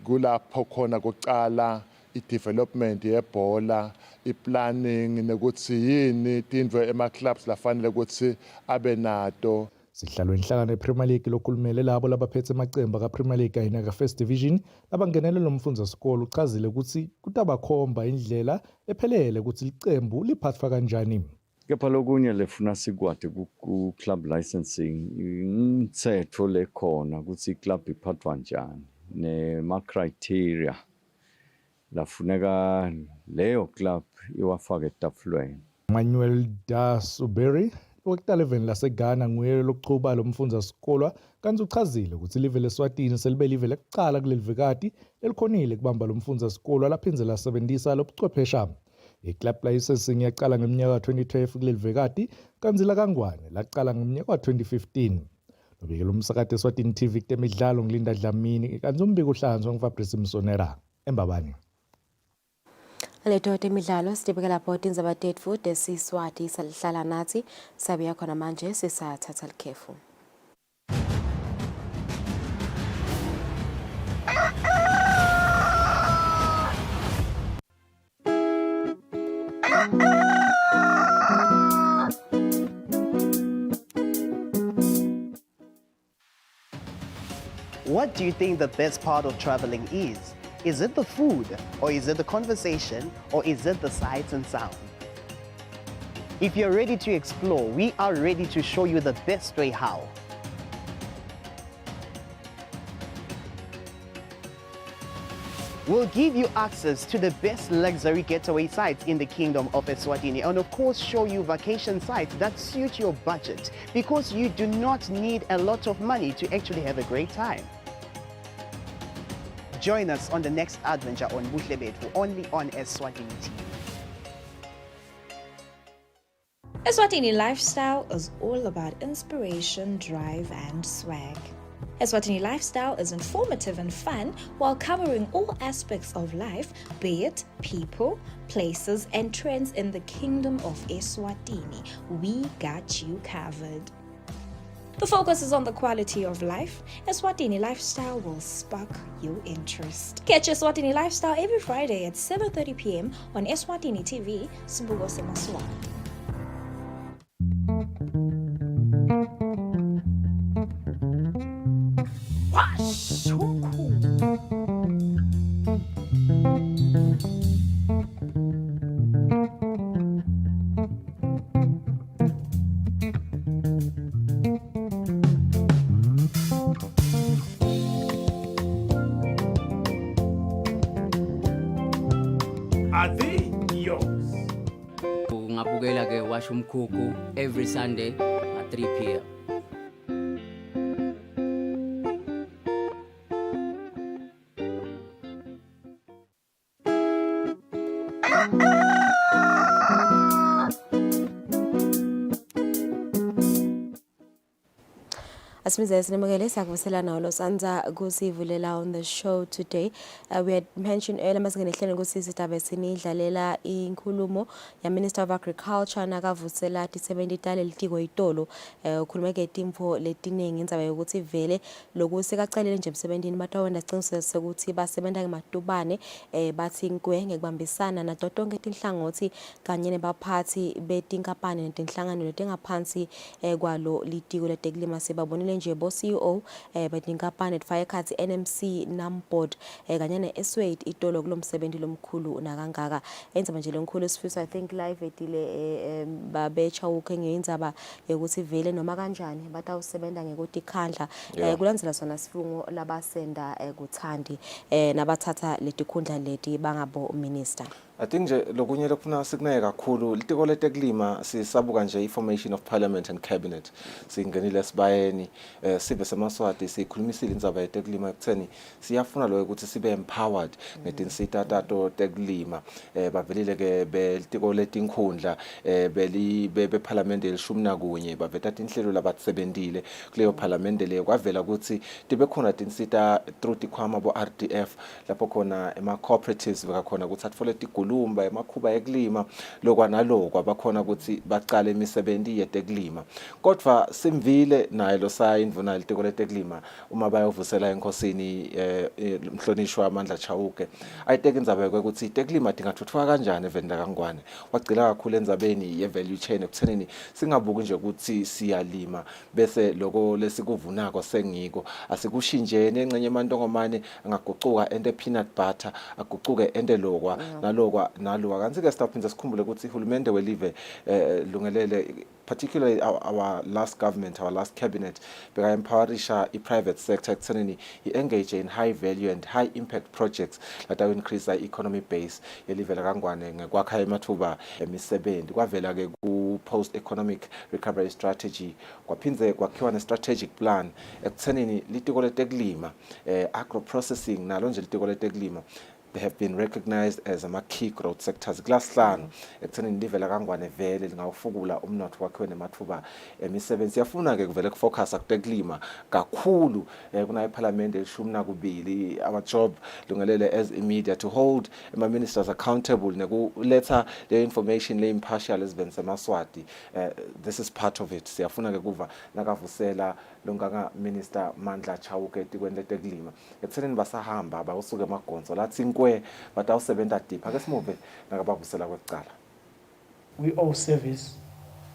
kulapho khona kucala i-development yebhola, i-planning nokuthi yini tindwe ema-clubs lafanele ukuthi abe nato. Sihlalo inhlangano yePremier League lokhulumele labo labaphethe emacemba kaPremier League kanye naka-First Division labangenele lo mfundza sikolo uchazile ukuthi kutabakhomba indlela ephelele ukuthi licembu liphathwa kanjani. Kepha lokunye lefuna sikwati ku-club licensing imitsetfo lekhona ukuthi i-club iphathwa njani nema-criteria lafuneka leyo club iwafake etafulweni. Manuel Dasuberi Wekutala eveni laseGhana nguye lokuchuba lo mfundza sikolwa kanti uchazile ukuthi live leSwatini selibe live lekucala kuleli vikati elikhonile kubamba lo mfundza sikolwa laphinze lasebenzisa lobuchwephesha. I-club licensing yaqala ngeminyaka 2012 kuleli vikati kanti la Kangwane laqala ngeminyaka 2015. Ubikela umsakade Eswatini TV kutemidlalo ngilinda Dlamini kanti umbiko uhlanzwa ngiFabrice Msonera embabani. Leto temidlalo sitibeke lapho tindzaba tetfu tesiswati salihlala nathi sabiya khona manje sisathatha likhefu. What do you think the best part of traveling is? Is it the food, or is it the conversation, or is it the sights and sound? If you're ready to explore, we are ready to show you the best way how. We'll give you access to the best luxury getaway sites in the Kingdom of Eswatini, and of course show you vacation sites that suit your budget, because you do not need a lot of money to actually have a great time. Join us on the next adventure on Buhle Bethu, only on Eswatini TV. Eswatini Lifestyle is all about inspiration, drive and swag. Eswatini Lifestyle is informative and fun while covering all aspects of life, be it people, places and trends in the Kingdom of Eswatini. We got you covered. The focus is on the quality of life. Eswatini Lifestyle will spark your interest. Catch Eswatini Lifestyle every Friday at 7:30 p.m. on Eswatini TV, Sibugo Semaswati. Are they yours? Ngabukela ke washa umkhukhu every Sunday at 3 p.m. Asimize sinemukele siyakuvusela nawo losanza kusivulela on the show today. We had mentioned earlier masingene hlelo kusizidaba sinidlalela inkulumo ya Minister of Agriculture nakavusela ti70 tale litiko itolo ukhuluma ke timfo letiningi indzaba yokuthi vele lokusi kacalele nje emsebentini batawenda siqiniseko ukuthi basebenza ngematubane bathi nkwe ngekubambisana nato tonke tinhlangothi kanye nebaphathi betinkampani netinhlangano letingaphansi kwalo litiko letekulima sibabonile nje bo CEO betinkampani Firecards NMC Namboard kanye neSwate itolo kulomsebenzi lomkhulu nakangaka enza manje lomkhulu sifisa I think live etile babecha ukhe ngeindzaba yokuthi vele noma kanjani batawusebenza ngekuthi khandla kulandzela sona sifungo labasenda kuthandi nabathatha letikhundla leti bangabo minister. I think nje lokunye lokufuna sikuneke kakhulu litiko letekulima sisabuka nje i-formation of parliament and cabinet singenile esibayeni sibe semaswati sikhulumisile indzaba yetekulima ekutheni siyafuna lo ukuthi sibe empowered ngetinsita tato tekulima bavelile ke belitiko letinkhundla be parliament elishumi nakunye baveta tinhlelo labatsebentile kuleyo parliament le kwavela ukuthi tibe khona tinsita through tikhwama bo RDF lapho khona ema cooperatives bekakhona ukuthi atfole tigulumba emakhuba ekulima lokwa nalokho abakhona ukuthi baqale imisebenzi yetekulima kodwa simvile naye lo sayindvuna litiko letekulima uma bayovusela enkosini mhlonishwa amandla Chauke ayiteka indzaba ukuthi itekulima tingathuthwa kanjani evenda kangwane wagcila kakhulu endzabeni ye value chain ekuthenini singabuki nje ukuthi siyalima bese lokho lesikuvunako sengiko asikushinjene encenye emantongomane angagucuka ente peanut butter agucuke ente lokwa nalokwa kanti ke sitaphinza sikhumbule ukuthi uhulumende welive lungelele particularly our last government, our last cabinet, beka empowerisha i-private sector ekuthenini i-engage in high value and high impact projects that will increase the economy base yelive lakangwane ngekwakha emathuba emisebenzi kwavela ke ku post economic recovery strategy kwaphinze kwakhiwa ne-strategic plan ekuthenini litiko letekulima agro processing nalo nje litiko letekulima they have been recognized as key growth sectors. Glasslan, ekuthenini livela kangwane vele lingawufukula umnotho wakhe nemathuba emisebenzi. Siyafuna ke kuvele kufocus akutekulima kakhulu kuna iParliament elishumi nakubili our job lungelele as media to hold my ministers accountable nekuletha the information le impartial ezibenze eMaswati. This is part of it. Siyafuna ke kuva nakavusela longaka minister Mandla Chauke etikweni letekulima ekuthenini basahamba abawusuke emagonzo lathi inkwe batawusebenza deep ake simuve nakabavusela kwecala. We owe service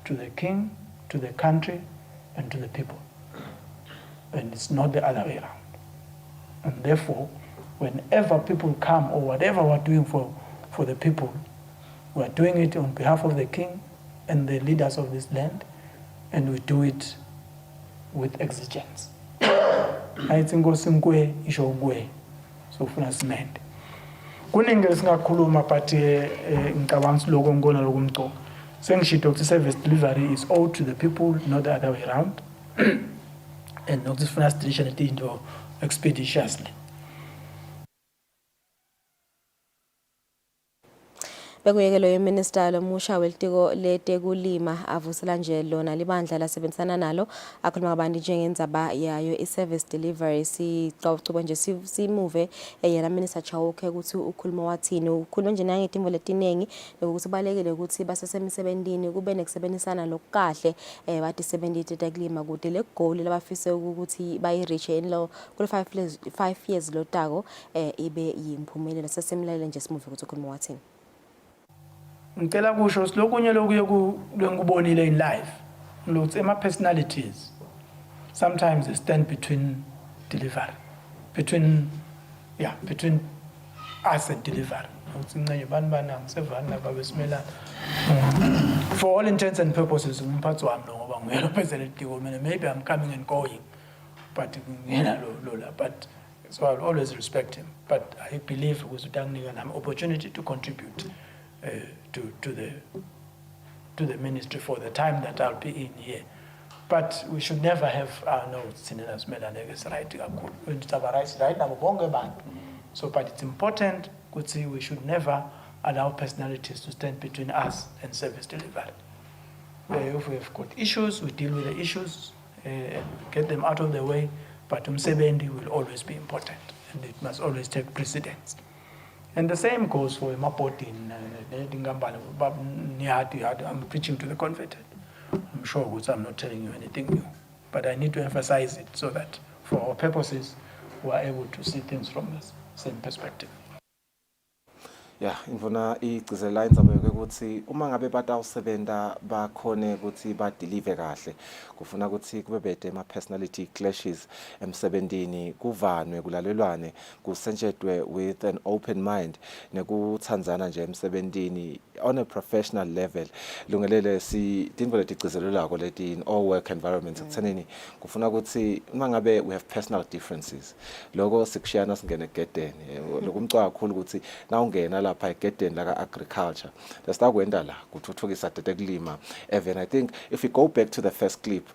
to the king, to the country and to the people, and it's not the other way around. And therefore, whenever people come or whatever we're doing for the people, we're doing it on behalf of the king and the leaders of this land, and we do it with exigence. I think ngosinkwe isho ngwe so funa simende. Kuningi lesingakhuluma but ngicabanga siloko ngona lokumcoka. Sengishito ukuthi service delivery is owed to the people, not the other way around. And nokuthi sifuna sidisha into expeditiously. Bekuyekelo yeminister lomusha welitiko letekulima avusela nje lona libandla lasebenzisana nalo akhuluma ngabantu njengendzaba yayo i-service delivery sicocube nje simove yena minister Chauke ukuthi ukhuluma wathini ukhuluma nje nangetimvo letinengi ukuthi balekile ukuthi basesemisebentini kube nekusebenzisana lokukahle bathi sebenzite tekulima kude le goal labafise ukuthi bayireach enlo kule 5 years lotako ibe yimphumelelo sesemlele nje simove ukuthi ukhuluma wathini. Ngicela kusho silokunye lokuye ngikubonile in life lokuthi ema personalities sometimes they stand between delivery between us and delivery ukuthi ncenye banibana ngisevani naba besimela for all intents and purposes umphathi wami lo ngoba nguyena phezela itiko mina maybe I'm coming and going but ngiyena lo but so I'll always respect him but I believe ukuthi utanginika nami opportunity to contribute to the ministry for the time that I'll be in here. But we should never have notes in as right. So but it's important we should never allow personalities to stand between us and service delivery. If we've got issues, we deal with the issues, get them out of the way, but umsebenzi will always be important and it must always take precedence. And the same goes for Mapotin. I'm preaching to the converted. I'm sure I'm not telling you anything new. But I need to emphasize it so that for our purposes, we are able to see things from the same perspective. Yeah, imvuna igcizela indzaba yokuthi uma ngabe batawusebenza bakhone ukuthi badeliver kahle kufuna ukuthi kube bede ama personality clashes emsebentini kuvanwe kulalelwane kusentshetwe with an open mind nekuthandzana nje emsebentini on a professional level lungelele si tindvo letigcizelelako leti in all work environments ekuthenini kufuna ukuthi uma ngabe we have personal differences lokho sikushiyana singene egedeni lokumcwa kakhulu ukuthi na ungena lapha egedeni la agriculture lesikwenda la kuthuthukisa tekulima even I think if we go back to the first clip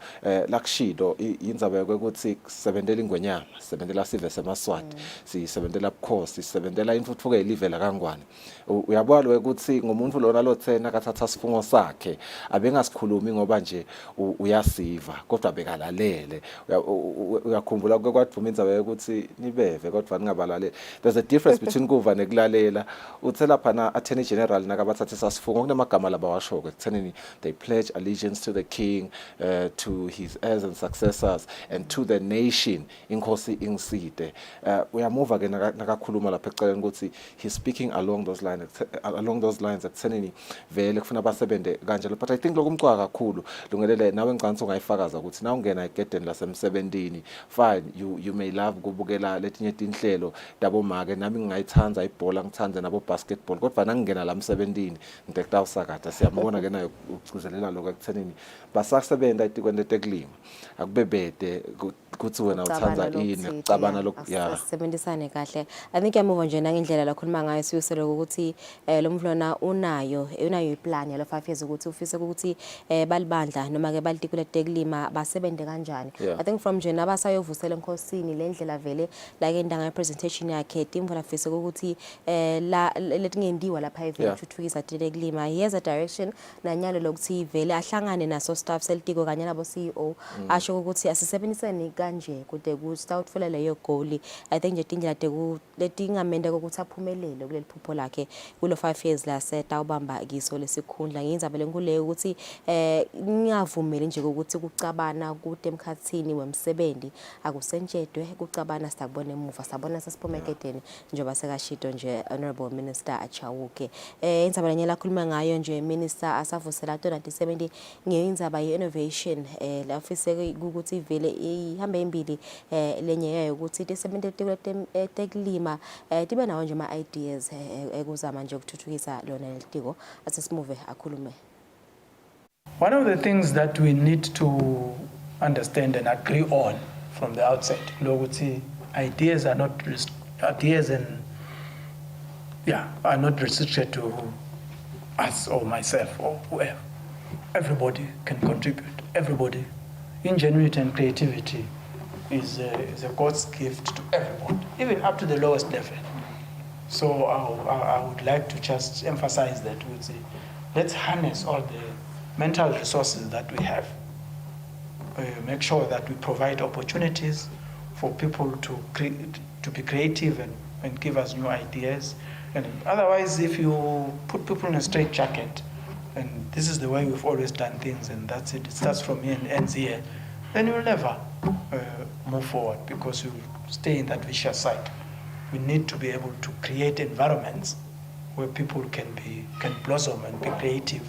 lakushido indzaba yokuthi sisebenzela ingwenyama sisebenzela sive semaswati sisebenzela ubukhosi sisebenzela intuthuko elivela kangwane uyabona ukuthi ngomuntu lona lothena kathatha sifungo sakhe abengasikhulumi ngoba nje uyasiva kodwa bekalalele uyakhumbula kwathi indzaba yokuthi nibeve kodwa ningabalalele. There's a difference between kuva nekulalela uthela phana attorney general nakabathathe sasifungo kunemagama labawashoko ekuthenini they pledge allegiance to the king to his heirs and successors and to the nation inkosi ingiside uyamuva ke nakakhuluma lapha eceleni ukuthi he's speaking along those lines ekuthenini vele kufuna basebenze kanjalo but I think lokumcwa kakhulu lungelele nawe ngicantsi ungayifakaza ukuthi na ungena egedeni lasemsebentini fine you may love kubukela letinye tinhlelo dabomake nami ngingayithanza ibhola ngithanze nabo basketball kodwa nangena la 17 ngidekta usakata siyabona ke nayo ukucizelela lokho ekuthenini basasebenza etikweni tekulima akubebede kuthi wena uthanza ini ukucabana lokhu ya sisebenzisane kahle. I think yamuva nje nangendlela lakhuluma ngayo siyusele ukuthi lo mflona unayo iplan yalo 5 years ukuthi ufise ukuthi balibandla noma ke balitikule tekulima basebenze kanjani. I think from nje nabasayovusela enkosini lendlela vele la ke ndanga presentation yakhe timvo la fise ukuthi la letingendiwa lapha evela ukuthuthukisa tekulima. Here's a direction nanyalo lokuthi vele ahlangane naso staff selitiko kanye nabo CEO asho ukuthi asisebenzisane kanje kude ku start utfola leyo goal. I think nje tindlela letingamende ukuthi aphumelele kuleli phupho lakhe kulo 5 years la seta ubamba kiso lesikhundla. Ngiyinzaba lenkululeyo ukuthi ngiyavumela nje ukuthi kucabana kude emkhathini wemsebenzi akusentshetwe kucabana sitakubona emuva sabona sesiphomekedeni njengoba sekashito nje Honorable Minister Achawuke. Inzaba lenye lakhuluma ngayo nje Minister asavusela 2070 ngiyinzaba ye-innovation la ofise ukuthi vele ihambe embili lenye yayo ukuthi tisebenze tekulima tibe nawo nje ama ideas ekuzama nje ukuthuthukisa lona lelitiko asesimuve akhulume. One of the things that we need to understand and agree on from the outset, lokuthi ideas are not restricted to us or myself or whoever. Everybody can contribute. Everybody. Ingenuity and creativity is a God's gift to everyone, even up to the lowest level. So I would like to just emphasize that with let's harness all the mental resources that we have. Make sure that we provide opportunities for people to be creative and give us new ideas. And otherwise, if you put people in a straitjacket, and this is the way we've always done things, and that's it starts from here and ends here, then you'll never move forward because you'll stay in that vicious cycle. We need to be able to create environments where people can blossom and be creative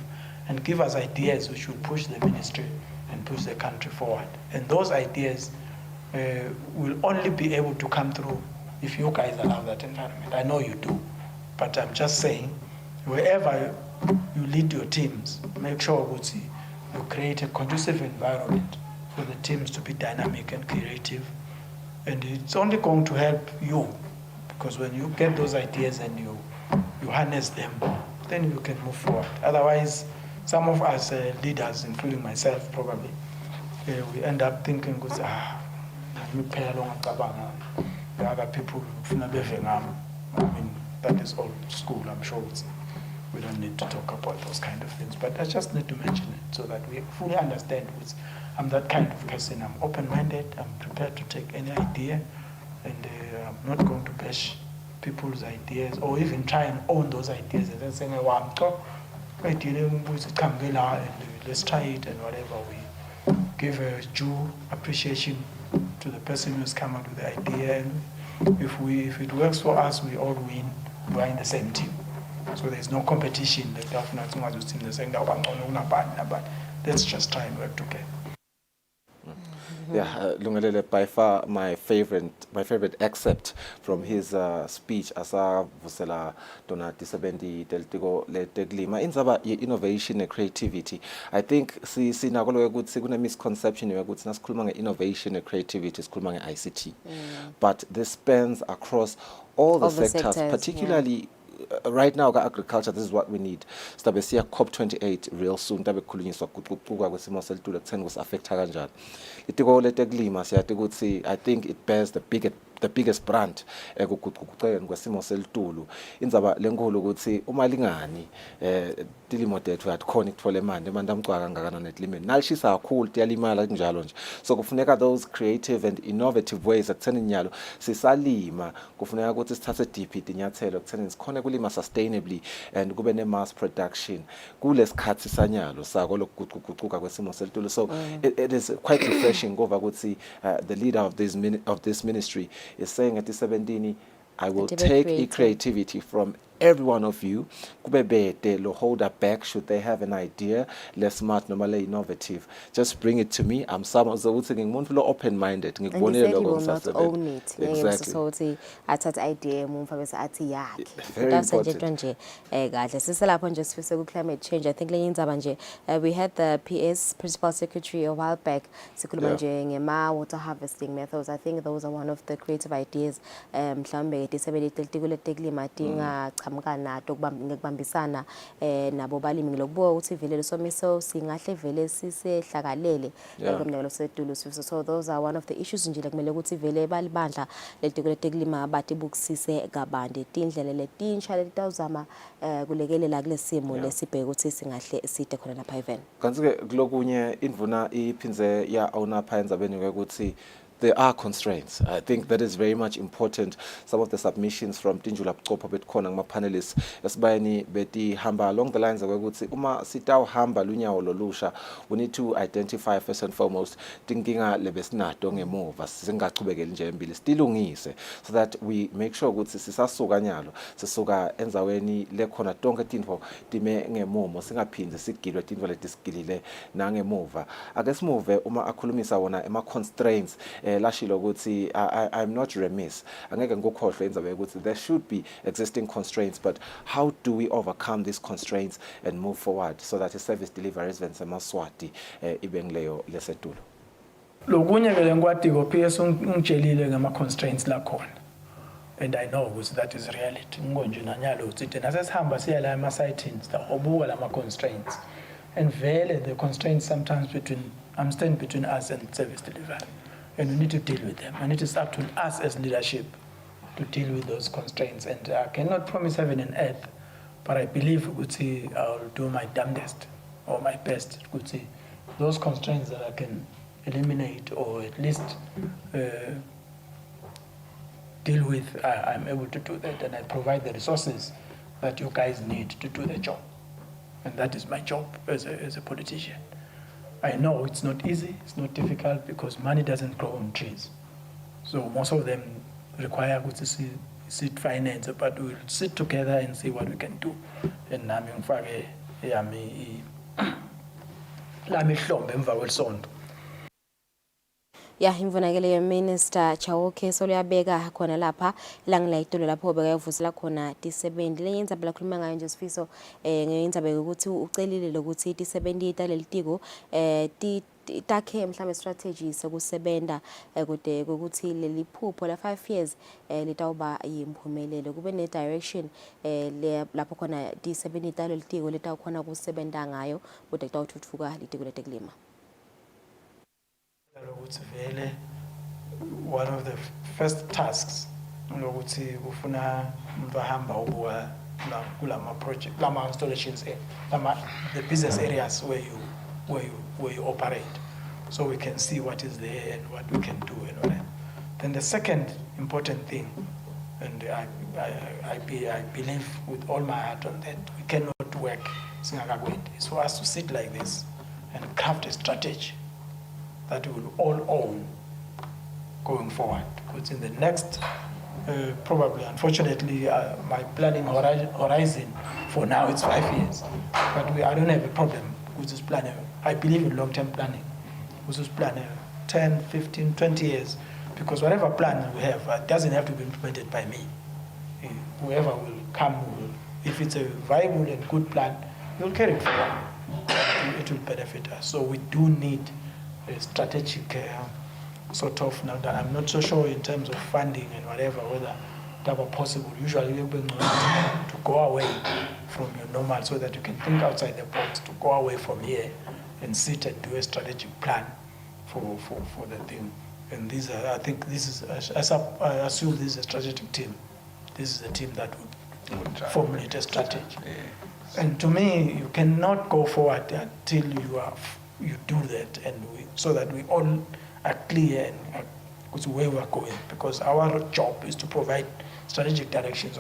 and give us ideas which will push the ministry and push the country forward. And those ideas will only be able to come through if you guys allow that environment. I know you do, but I'm just saying, wherever you lead your teams, make sure you create a conducive environment for the teams to be dynamic and creative. And it's only going to help you, because when you get those ideas and you harness them, then you can move forward. Otherwise, some of us leaders, including myself probably, we end up thinking, the other people, I mean, that is old school, I'm sure. We don't need to talk about those kind of things, but I just need to mention it so that we fully understand. I'm that kind of person. I'm open-minded. I'm prepared to take any idea, and I'm not going to bash people's ideas or even try and own those ideas and then saying, let's try it and whatever. We give a due appreciation to the person who's come up with the idea, and if it works for us, we all win. We're in the same team. So there's no competition. Let's just try and work together. Yeah, Lungelele, by far my favorite excerpt from his speech asa vusela dona tisebendi deltiko le teglima inzaba innovation and creativity. I think sinakolo ukuthi kune misconception yokuthi nasikhuluma nge-innovation and creativity sikhuluma nge-ICT. But this spans across all the sectors, particularly right now agriculture. This is what we need. Stabe siya COP28 real soon tabe khulunyiswa kuququka kwesimo selitulu ekutheni kusaffecta kanjani. Itiko letekulima siyathi ukuthi I think it bears the biggest brand ekuququqeni kwesimo selitulu. Inzaba lenkulu ukuthi uma lingani tilimo tethu yakhona ikuthola imali amcwaka kangakanani etilimeni nalishisa kakhulu tiyalimala kunjalo nje. So kufuneka those creative and innovative ways ekutheni nyalo sisalima kufuneka ukuthi sithathe deep inyathelo ekutheni sikhona kulima sustainably and kube ne mass production kulesikhathi sanyalo sako lokuququka kwesimo selitulu. So it is quite refreshing ngoba ukuthi the leader of this ministry is saying at the 17 I will take creativity from every one of you, kubebete lo hold up back should they have an idea, less smart, normally innovative. Just bring it to me. I'm someone who's open-minded. And he said he will not own it. Exactly. Athathe idea mumva bese athi yakhe. Very important. Nje kahle siselapho nje sifise ku climate change. I think le indzaba nje we had the PS principal secretary a while back sikhuluma nje ngema water harvesting methods. I think those are one of the creative ideas mhlambe tisebelete litiko leteklima tingachamuka nato ngekubambisana nabo balimi ngilokubuka ukuthi vele lesomiso singahle vele sisehlakalele ngomnelo setulu. So those are one of the issues nje lekumele ukuthi vele balibandla letiko leteklima bathi bukisise kabande tindlela letinsha letawuzama kulekelela kulesimo lesibheke ukuthi singahle side khona lapha even. Kanti ke kulokunye indvuna iphinze ya awunapha endzabeni ukuthi there are constraints. I think that is very much important. Some of the submissions from Tinjula Pcopa betkhona ngama-panelists esibayeni beti hamba along the lines ukuthi uma sitawuhamba lunyawo lolusha, we need to identify first and foremost tinkinga lebesinato ngemuva singachubekeli nje embili sitilungise so that we make sure ukuthi sisasuka nyalo sisuka enzaweni lekhona tonke tintfo time ngemumo singaphindze sigilwe tintfo letisigilile nangemuva. Ake simuve uma akhulumisa wona ema-constraints lashilo ukuthi I'm not remiss angeke ngikukhohlwe indzabe ukuthi there should be existing constraints, but how do we overcome these constraints and move forward so that service delivery events eMaswati ibe ngileyo lesetulo. Lokunye ke lenkwatiko PS ungitshelile ngama constraints la khona, and I know ukuthi that is reality ngonje nanyalo ukuthi thina sesihamba siya la ema-sitings obuka lama constraints, and vele the constraints sometimes stand between us and service delivery. And we need to deal with them. And it is up to us as leadership to deal with those constraints. And I cannot promise heaven and earth, but I believe I'll do my damnedest or my best. Those constraints that I can eliminate or at least deal with, I'm able to do that. And I provide the resources that you guys need to do the job. And that is my job as a politician. I know it's not easy, it's not difficult because money doesn't grow on trees. So most of them require to sit finance, but we'll sit together and see what we can do. And nami ngifake lami hlombe emva kwesonto. Yeah, imvunakele ye Minister Chauke soluyabeka khona lapha langilayitulo lapho bekayavusela khona tisebenzi leyenza bla khuluma ngayo nje sifiso ngeyenza beke ukuthi ucelile lokuthi tisebenzita lelitiko takhe mhlambe strategies sokusebenta kude ukuthi leliphupho la 5 years litawuba yimphumelelo kube ne direction lapho khona tisebenzita lelitiko litawukhona kusebenta ngayo kude kutawuthuthuka litiko leteklima. One of the first tasks ukuthi kufuna umuntu ahamba ubuka kulama project lama installations the business areas where you operate, so we can see what is there and what we can do and all that. Then the second important thing, and I believe with all my heart on that, we cannot work singakagwendi. It's for us to sit like this and craft a strategy that we will all own going forward. Because in the next, probably, unfortunately, my planning horizon for now is 5 years. But I don't have a problem with this planning. I believe in long-term planning. With this planning, 10, 15, 20 years. Because whatever plan we have doesn't have to be implemented by me. Whoever will come, if it's a viable and good plan, we'll carry it forward. It will benefit us. So we do need a strategic sort of, now that I'm not so sure in terms of funding and whatever, whether that were possible. Usually we're going to go away from your normal so that you can think outside the box, to go away from here and sit and do a strategic plan for the thing. And these are, I think this is, I assume this is a strategic team. This is a team that would formulate a strategy. Yes. And to me, you cannot go forward until you do that, and so that we all are clear and with where we are going, because our job is to provide strategic directions.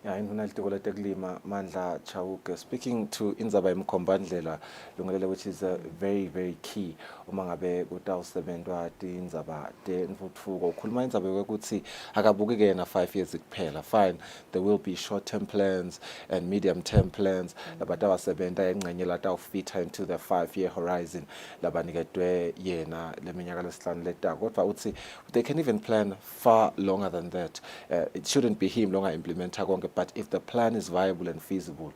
Yeah, induna litiko letekulima Mandla Chauke, speaking to Indzaba Mkombandlela Lungelele, which is very, very key uma ngabe kutawusebentwa tindzaba tentfutfuko. Ukhuluma indzaba yokuthi akabuki kena 5 years kuphela. Fine, there will be short-term plans and medium-term plans labatawasebenta engcenye latawufitha into the 5-year horizon labaniketwe yena leminyaka lesihlanu letako. Kodwa uthi they can even plan far longer than that. It shouldn't be him longer implementa konke, but if the plan is viable and feasible,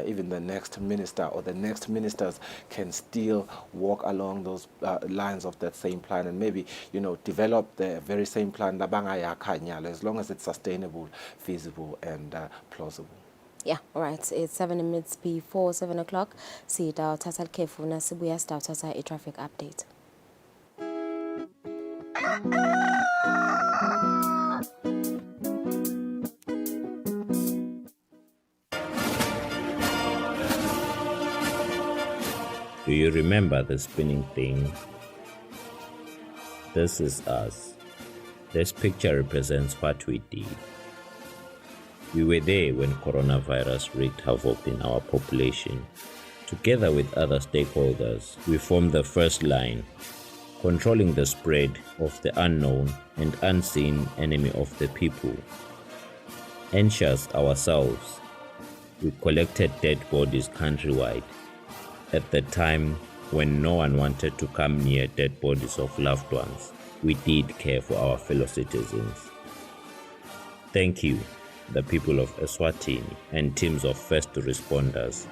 even the next minister or the next ministers can still walk along those lines of that same plan and maybe, develop the very same plan as long as it's sustainable, feasible and plausible. Yeah, all right. It's 7 minutes before 7 o'clock. See it out. Tasal Kefuna Sibuya start as a traffic update. Do you remember the spinning thing? This is us. This picture represents what we did. We were there when coronavirus wreaked havoc in our population. Together with other stakeholders, we formed the first line, controlling the spread of the unknown and unseen enemy of the people. Anxious ourselves, we collected dead bodies countrywide. At the time when no one wanted to come near dead bodies of loved ones, we did care for our fellow citizens. Thank you, the people of Eswatini and teams of first responders.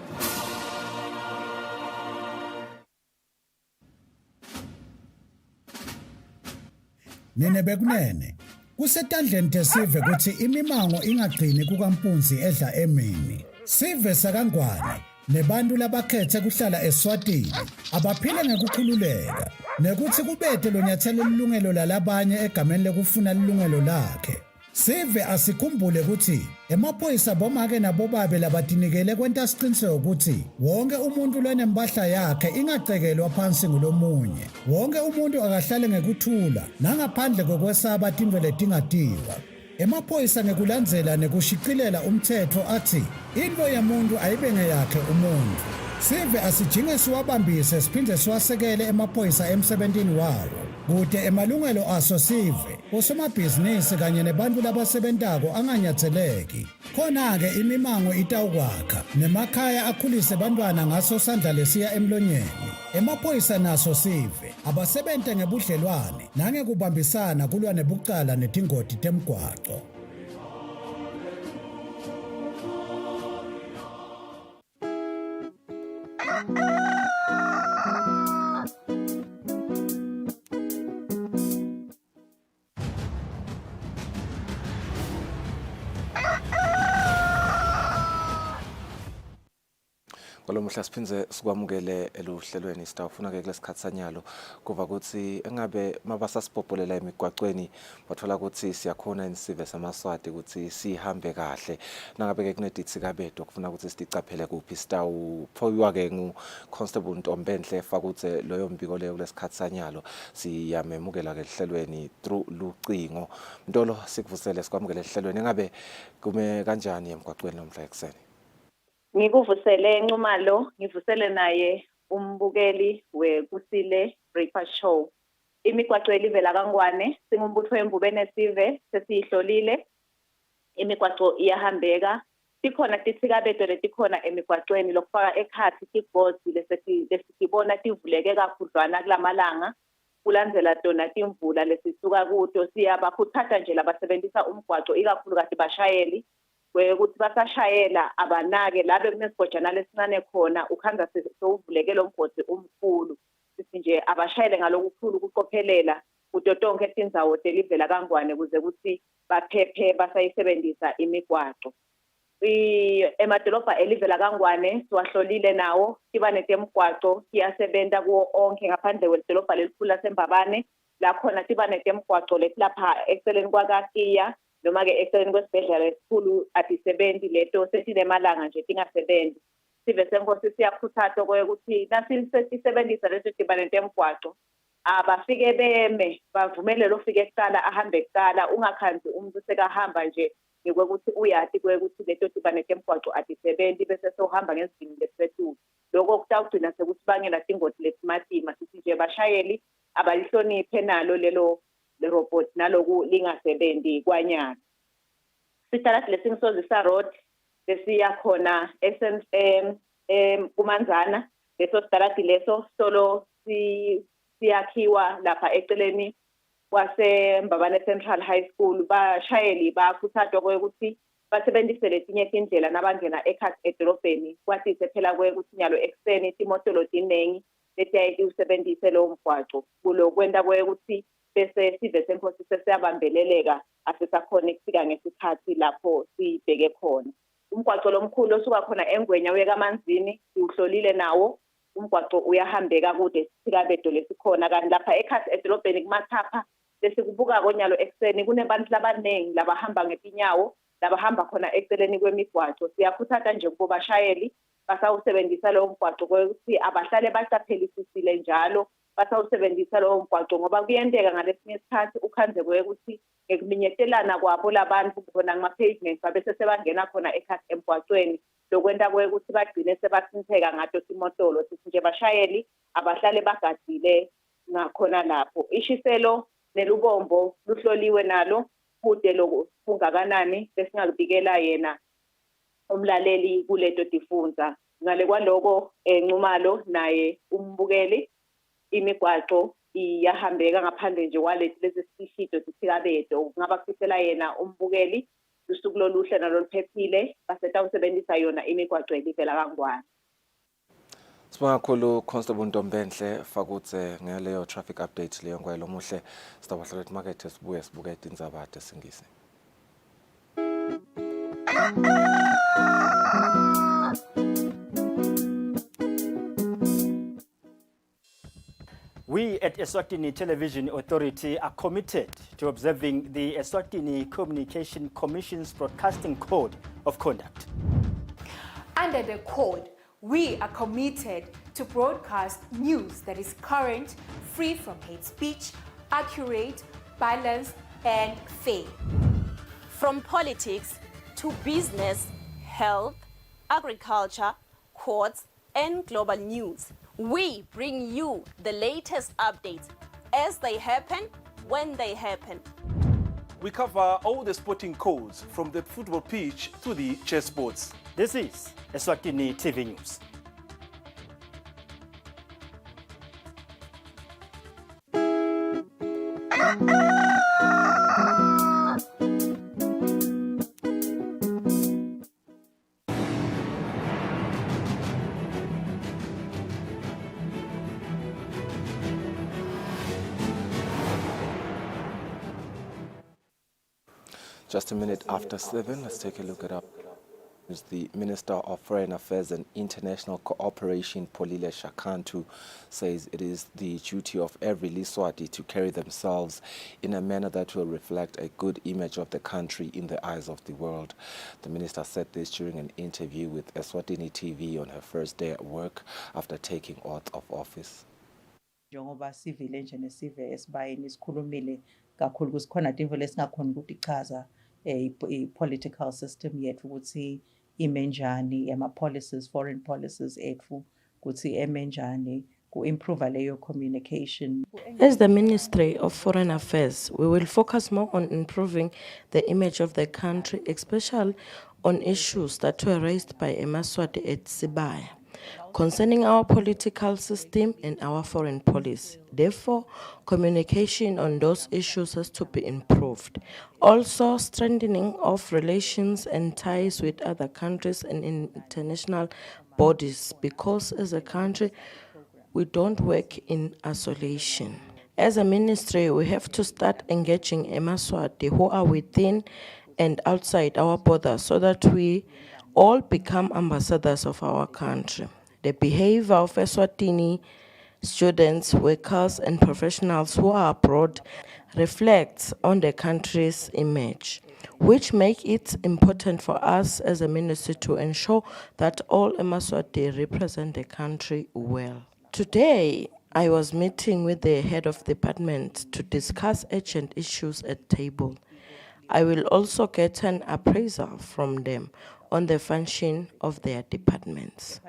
Nene bekunene kusetandleni tesive kuthi imimango ingagcini kukampunzi edla emini. Sive sakangwane nebantu labakhethe kuhlala eSwatini abaphile ngekukhululeka nekuthi kubethe lo nyathelo lilungelo lalabanye egameni lekufuna lilungelo lakhe. Sive asikhumbule ukuthi emaphoyisa bomake nabobabe labatinikele kwenta siqiniseko ukuthi wonke umuntu lonembahla yakhe ingacekelwa phansi ngulomunye. Wonke umuntu akahlale ngekuthula nangaphandle kokwesaba tintwe letingatiwa. Emaphoyisa ngekulandzela nekushiqilela umthetho athi into yemuntu ayibe ngeyakhe umuntu. Sive asijinge siwabambise siphinde siwasekele emaphoyisa emsebentini wawo. Kude emalungelo aso sive osomabhizinisi kanye nebantu labasebentako anganyatseleki. Khona-ke imimango itawukwakha nemakhaya akhulise bantwana ngaso sandla lesiya emlonyeni. Emaphoyisa naso sive abasebente ngebudlelwane nangekubambisana kulwa nebucala netingoti temgwaco. Kwalomuhla siphinze sikwamukele eluhlelweni sitawufuna ke kulesikhathi sanyalo kuva ukuthi engabe mabasasipopholela emigwaqweni bathola ukuthi siyakhona insive samaswati ukuthi sihambe kahle nangabe ke kunedithi kabedwa kufuna ukuthi sicaphele kuphi sitawuphoyiwa ke ngu-Constable Ntombenhle fakutse loyo mbiko leyo kulesikhathi sanyalo siyamemukela ke ehlelweni through lucingo. Ntolo sikuvusele sikwamukele ehlelweni engabe kume kanjani emgwaqweni nomhla ekseni? Ngikuvusele Ncumalo, ngivusele naye umbukeli weKusile Breakfast Show. Imigwaqo elivela kaNgwane, singumbutho wembubene sive sesiyihlolile. Imigwaqo iyahambeka. Tikhona tithikabedo letikhona emigwaqweni lokufaka ekhathi tigodi lesibona tivuleke kakhudlwana kulamalanga. Kulandzela tona timvula lesisuka kuto siyabakhuthaza nje labasebenzisa umgwaqo ikakhulukazi bashayeli. Ukuthi basashayela abanake labe kunesigojana lesincane khona ukhanza sewuvulekele umgodi umkhulu sithi nje abashayele ngalokukhulu ukuqophelela kuto tonke tindzawo telivela kaNgwane kuze ukuthi baphephe basayisebenzisa imigwaqo. Emadolobha elivela kaNgwane siwahlolile nawo tiba netemgwaqo siyasebenta kuwo onke ngaphandle kwedolobha lelikhulu laseMbabane la khona tiba netemgwaqo lesilapha eceleni kwakaKiya noma ke eceleni kwesibhedlela esikhulu atisebenzi leto sesinemalanga nje tingasebenzi. Sive senkosi siyakhuthaza ukuthi nasisebenzisa leso dibane temgwaqo abafike beme bavumele lo fike kuqala ahambe kuqala ungakhanzi umuntu sekahamba nje ngokuthi uyathi ukuthi leto tibane temgwaqo atisebenzi bese sohamba ngezinto lesethu lokho kutawugcina sekusibangela tingoti lesimatima sithi nje bashayeli abalihloniphe nalo le robot naloku lingasebenzi kwanyana sitala lesingizozisa road lesiya khona kumanzana leso sitalati leso solo siyakhiwa lapha eceleni kwase Mbabane Central High School bashayeli bakhuthazwa ukuthi basebenzise letinye indlela nabangena ekhaya edolobheni kwathi phela ukuthi nyalo ekseni imotolo dinengi letiyayithi usebenzise lo mgwaqo kulokwenda ukuthi bese sive senkosi sesiyabambeleleka asisakhona ukufika ngesikhathi lapho sibheke khona umgwaqo lomkhulu osuka khona eNgwenya uye kaManzini uhlolile nawo umgwaqo uyahambeka kude sikabedo lesikhona kanti lapha ekhaya edolobheni kumathapha lesikubuka konyalo ekseni kunebantu labanengi labahamba ngetinyawo labahamba khona eceleni kwemigwaqo siyakhuthaza nje kubashayeli basawusebenzisa lo mgwaqo ukuthi abahlale basaphelisisile njalo basawusebenzisa lo mgwaqo ngoba kuyenteka ngalesinye isikhathi ukhanze ukuthi ekuminyetelana kwabo labantu khona ngama-pavement babese sebangena khona ekhaya emgwaqweni lokwenta ukuthi bagcine sebasintheka ngato simotolo sithi nje bashayeli abahlale bagadile ngakhona lapho ishiselo nelubombo luhloliwe nalo kude lokho kungakanani besingakubikela yena umlaleli kuleto tifundza ngale kwaloko enxumalo naye umbukeli imigwaqo iyahambeka ngaphandle nje kwalezi lesisishido sithikabedo kungaba kufisela yena umbukeli usuku loluhle naloluphephile basetha usebenzisa yona imigwaqo elivela kangwane Sibonga kakhulu Constable Ntombenhle fakutse ngaleyo traffic update leyo ngwelo muhle sitawahlola market sibuye sibuke indzaba tesingisi We at Eswatini Television Authority are committed to observing the Eswatini Communication Commission's Broadcasting Code of Conduct. Under the code, we are committed to broadcast news that is current, free from hate speech, accurate, balanced, and fair. From politics to business, health, agriculture, courts, and global news, we bring you the latest updates as they happen, when they happen. We cover all the sporting codes from the football pitch to the chessboards. This is Eswatini TV News. Just a minute after 7, let's take a look at the Minister of Foreign Affairs and International Cooperation, Polile Shakantu, says it is the duty of every Liswati to carry themselves in a manner that will reflect a good image of the country in the eyes of the world. The minister said this during an interview with Eswatini TV on her first day at work after taking oath of office. Njengoba sivile nje nesive esibayeni sikhulumile kakhulu kusikhona into lesingakhona ukuthi ichaza i-political system yethu ukuthi ime njani ama-policies, foreign policies ethu ukuthi eme njani ku-improve leyo communication. As the Ministry of Foreign Affairs, we will focus more on improving the image of the country, especially on issues that were raised by Eswatini at Sibaya, concerning our political system and our foreign policy. Therefore, communication on those issues has to be improved. Also, strengthening of relations and ties with other countries and international bodies, because as a country, we don't work in isolation. As a ministry, we have to start engaging Eswatini who are within and outside our borders so that we all become ambassadors of our country. The behavior of Eswatini students, workers, and professionals who are abroad reflects on the country's image, which make it important for us as a ministry to ensure that all Eswatini represent the country well. Today, I was meeting with the head of department to discuss urgent issues at table. I will also get an appraisal from them on the function of their departments.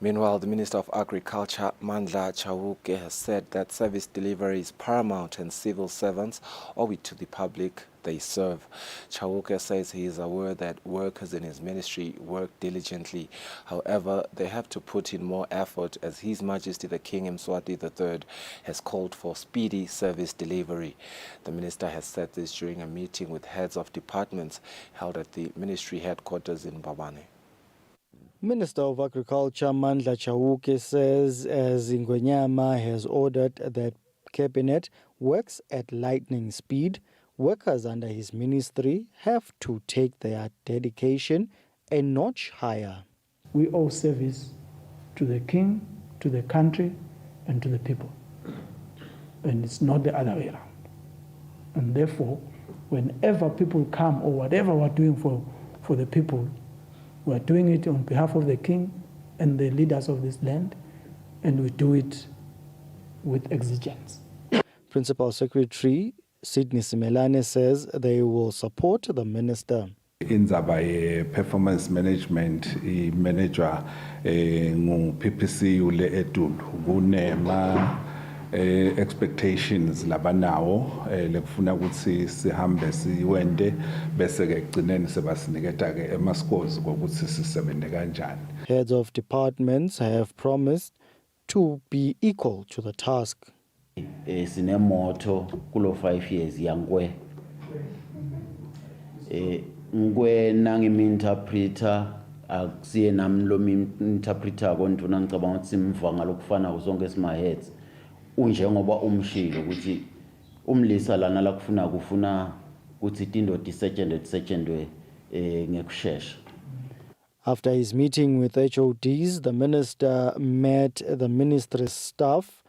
Meanwhile, the Minister of Agriculture, Mandla Chauke, has said that service delivery is paramount and civil servants owe it to the public they serve. Chauke says he is aware that workers in his ministry work diligently. However, they have to put in more effort as His Majesty the King Mswati III has called for speedy service delivery. The minister has said this during a meeting with heads of departments held at the ministry headquarters in Mbabane. Minister of Agriculture Mandla Chauke says as Ngwenyama has ordered that Cabinet works at lightning speed, workers under his ministry have to take their dedication a notch higher. We owe service to the king, to the country, and to the people. And it's not the other way around. And therefore, whenever people come or whatever we're doing for the people, we're doing it on behalf of the king and the leaders of this land, and we do it with exigence. Principal Secretary Sydney Simelane says they will support the minister. Indzaba ye-performance management i-manager ngu-PPC ule eDulu kunema expectations labanawo lekufuna ukuthi sihambe siwende bese ke egcineni sebasiniketa ke ama-scores kokuthi sisebenze kanjani. Heads of departments have promised to be equal to the task. Sinemoto kulo 5 years yangwe ngwe nangi-interpreter akusiye nami lo interpreter kontuna ngicabanga ukuthi simva ngalokufana uzonke esimaheads unjengoba umshilo ukuthi umlisa lana la kufuna ukuthi indoda isetshenzwe ngekusheshsha. After his meeting with HODs, the minister met the ministry's staff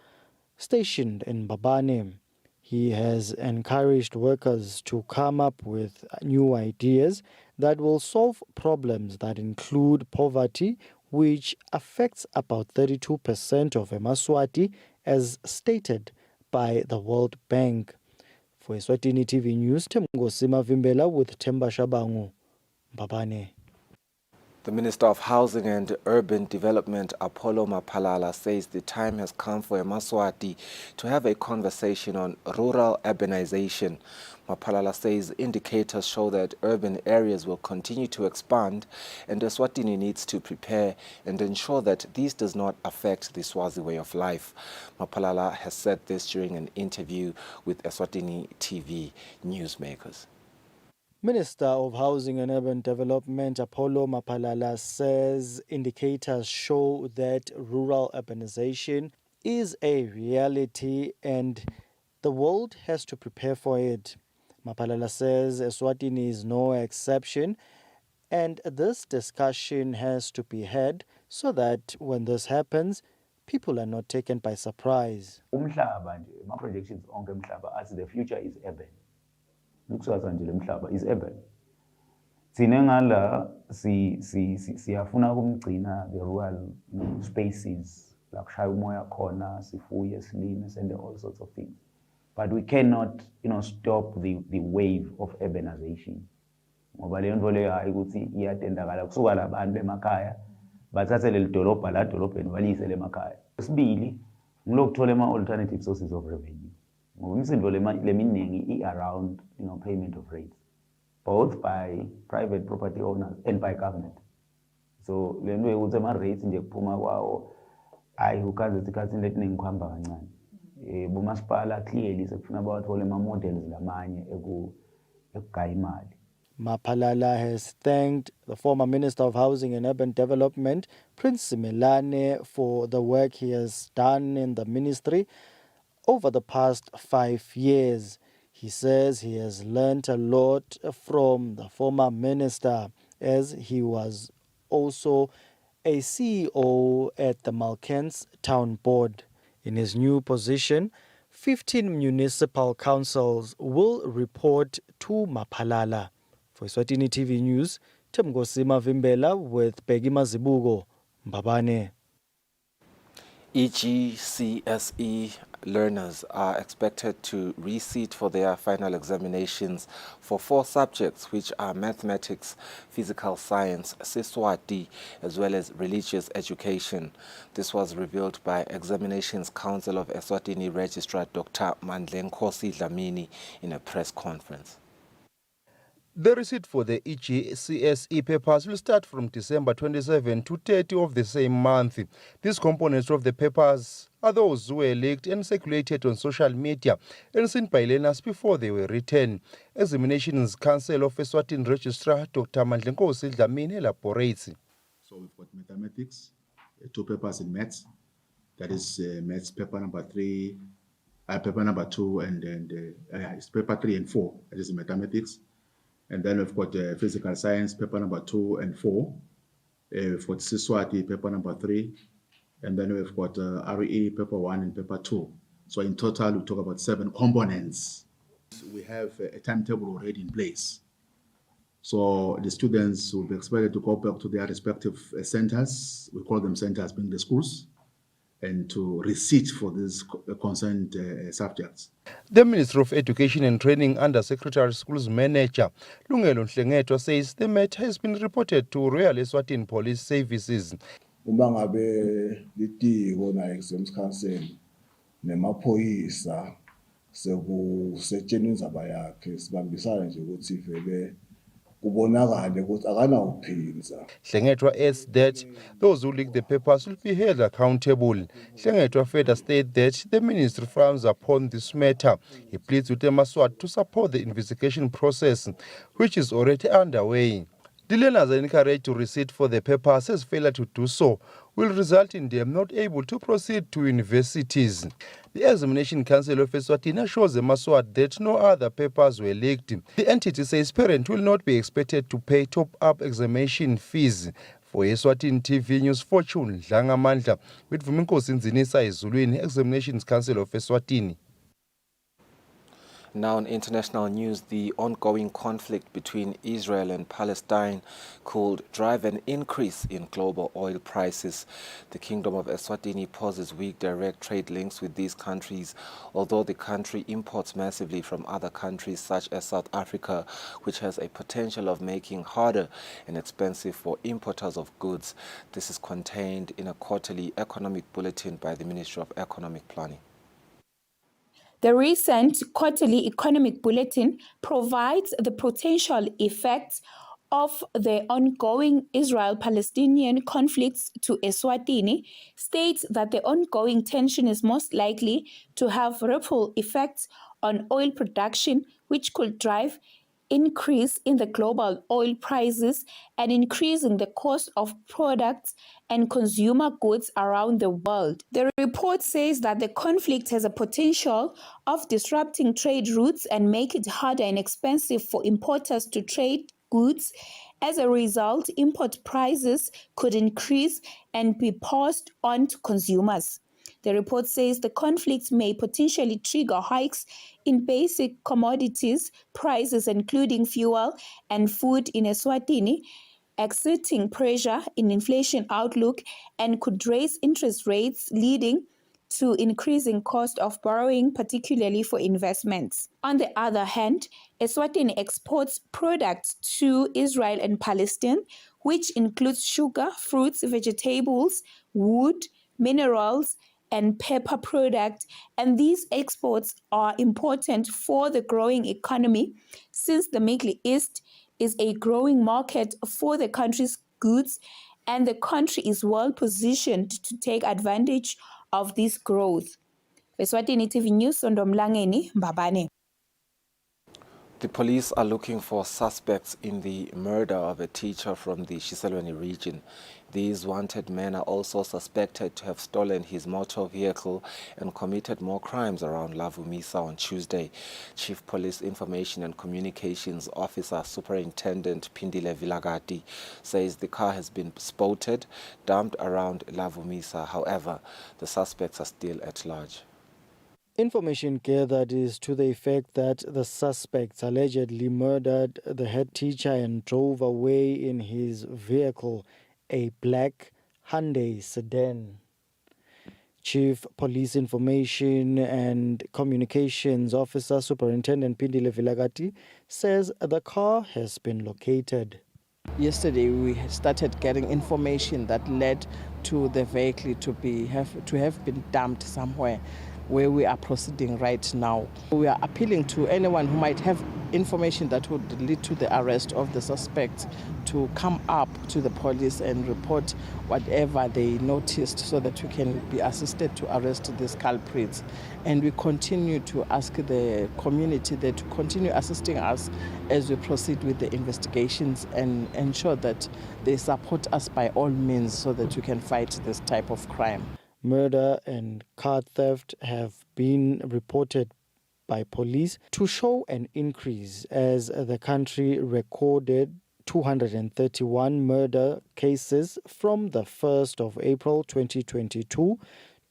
stationed in Mbabane. He has encouraged workers to come up with new ideas that will solve problems that include poverty, which affects about 32% of Eswatini, as stated by the World Bank. For Eswatini TV News, Temgosima Vimbela with Temba Shabangu, Mbabane. The Minister of Housing and Urban Development, Apollo Mapalala, says the time has come for Eswatini to have a conversation on rural urbanization. Mapalala says indicators show that urban areas will continue to expand and Eswatini needs to prepare and ensure that this does not affect the Swazi way of life. Mapalala has said this during an interview with Eswatini TV newsmakers. Minister of Housing and Urban Development Apollo Mapalala says indicators show that rural urbanization is a reality and the world has to prepare for it. Mapalala says Eswatini is no exception and this discussion has to be had so that when this happens, people are not taken by surprise. Umhlaba nje, ma projections onke umhlaba as the future is urban. Lukusasa nje lemhlaba is urban. Sine ngala siyafuna kumgcina the rural spaces la kushaya umoya khona sifuye silime sende all sorts of things. But we cannot stop the wave of urbanization. Ngoba le nto leyo hayi ukuthi iyatendakala kusuka labantu emakhaya bathathe leli dolobha la dolobheni baliyise emakhaya. Sibili ngilokuthola ama alternative sources of revenue. Ngoba imisindo leminingi around payment of rates, both by private property owners and by government. So le nto yokuthi ama rates nje kuphuma kwawo hayi ukaze isikhathini letiningi kuhamba kancane. Bumasipala clearly sekufuna bawathole ama models lamanye ekugaya imali. Mapalala has thanked the former Minister of Housing and Urban Development, Prince Simelane, for the work he has done in the ministry over the past 5 years. He says he has learnt a lot from the former minister as he was also a CEO at the Malkens Town Board. In his new position, 15 municipal councils will report to Mapalala. For Eswatini TV News, Temgosima Vimbela with Peggy Mazibugo, Mbabane. EGCSE learners are expected to resit for their final examinations for 4 subjects, which are mathematics, physical science, Siswati, as well as religious education. This was revealed by Examinations Council of Eswatini Registrar Dr. Mandlenkosi Dlamini in a press conference. The receipt for the EGCSE papers will start from December 27 to 30 of the same month. These components of the papers are those who were leaked and circulated on social media and seen by learners before they were written. Examinations Council of Eswatini Registrar Dr. Mandlenkosi Dlamini elaborates. So we've got mathematics, 2 papers in maths. That is maths paper number 3, paper number 2, and then it's paper 3 and 4. That is mathematics. And then we've got physical science, paper number 2 and 4. We've got Siswati, paper number 3. And then we've got RE, paper 1 and paper 2. So in total, we talk about 7 components. We have a timetable already in place. So the students will be expected to go back to their respective centers. We call them centers being the schools, and to receipt for these concerned subjects. The Minister of Education and Training Under Secretary Schools Manager Lungelo Nhlengetwa says the matter has been reported to Royal Eswatini Police Services. Uma ngabe litiko na exams council nemaphoyisa sekusetshenziswa indzaba yakhe sibambisana nje ukuthi vele kubonakale ukuthi akanawuphinza. Nhlengetwa adds that those who leak the papers will be held accountable. Nhlengetwa further stated that the ministry frowns upon this matter. He pleads with Emaswat to support the investigation process, which is already underway. The learners are encouraged to receipt for the papers, as failure to do so will result in them not able to proceed to universities. The Examination Council of Eswatini assures Emaswat that no other papers were leaked. The entity says parents will not be expected to pay top-up examination fees. For Eswatini TV News, Fortune Dlangamandla with Vuminkosi Nzinisa Ezulwini, Examinations Council of Eswatini. Now in international news, the ongoing conflict between Israel and Palestine could drive an increase in global oil prices. The Kingdom of Eswatini poses weak direct trade links with these countries, although the country imports massively from other countries such as South Africa, which has a potential of making harder and expensive for importers of goods. This is contained in a quarterly economic bulletin by the Ministry of Economic Planning. The recent quarterly economic bulletin provides the potential effects of the ongoing Israel-Palestinian conflicts to Eswatini, states that the ongoing tension is most likely to have ripple effects on oil production, which could drive increase in the global oil prices and increasing the cost of products and consumer goods around the world. The report says that the conflict has a potential of disrupting trade routes and make it harder and expensive for importers to trade goods. As a result, import prices could increase and be passed on to consumers. The report says the conflict may potentially trigger hikes in basic commodities prices, including fuel and food in Eswatini, exerting pressure in inflation outlook, and could raise interest rates, leading to increasing cost of borrowing, particularly for investments. On the other hand, Eswatini exports products to Israel and Palestine, which includes sugar, fruits, vegetables, wood, minerals, and pepper products, and these exports are important for the growing economy since the Middle East is a growing market for the country's goods, and the country is well positioned to take advantage of this growth. Eswatini TV News, Ndomlangeni Mbabane. The police are looking for suspects in the murder of a teacher from the Kusile region. These wanted men are also suspected to have stolen his motor vehicle and committed more crimes around Lavumisa on Tuesday. Chief Police Information and Communications Officer Superintendent Pindile Vilagati says the car has been spotted, dumped around Lavumisa. However, the suspects are still at large. Information gathered is to the effect that the suspects allegedly murdered the head teacher and drove away in his vehicle, a black Hyundai sedan. Chief Police Information and Communications Officer Superintendent Pindile Vilagati says the car has been located. Yesterday, we started getting information that led to the vehicle to have been dumped somewhere, where we are proceeding right now. We are appealing to anyone who might have information that would lead to the arrest of the suspects to come up to the police and report whatever they noticed so that we can be assisted to arrest these culprits. And we continue to ask the community that to continue assisting us as we proceed with the investigations and ensure that they support us by all means so that we can fight this type of crime. Murder and car theft have been reported by police to show an increase as the country recorded 231 murder cases from the 1st of April 2022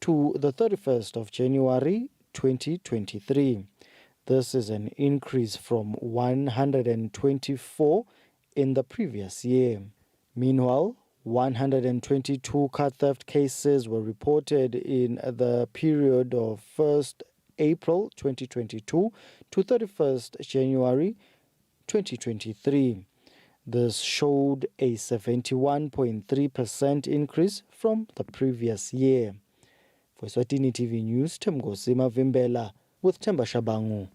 to the 31st of January 2023. This is an increase from 124 in the previous year. Meanwhile, 122 car theft cases were reported in the period of 1st April 2022 to 31st January 2023. This showed a 71.3% increase from the previous year. For Eswatini TV News, Temgosi Mavimbela with Temba Shabangu,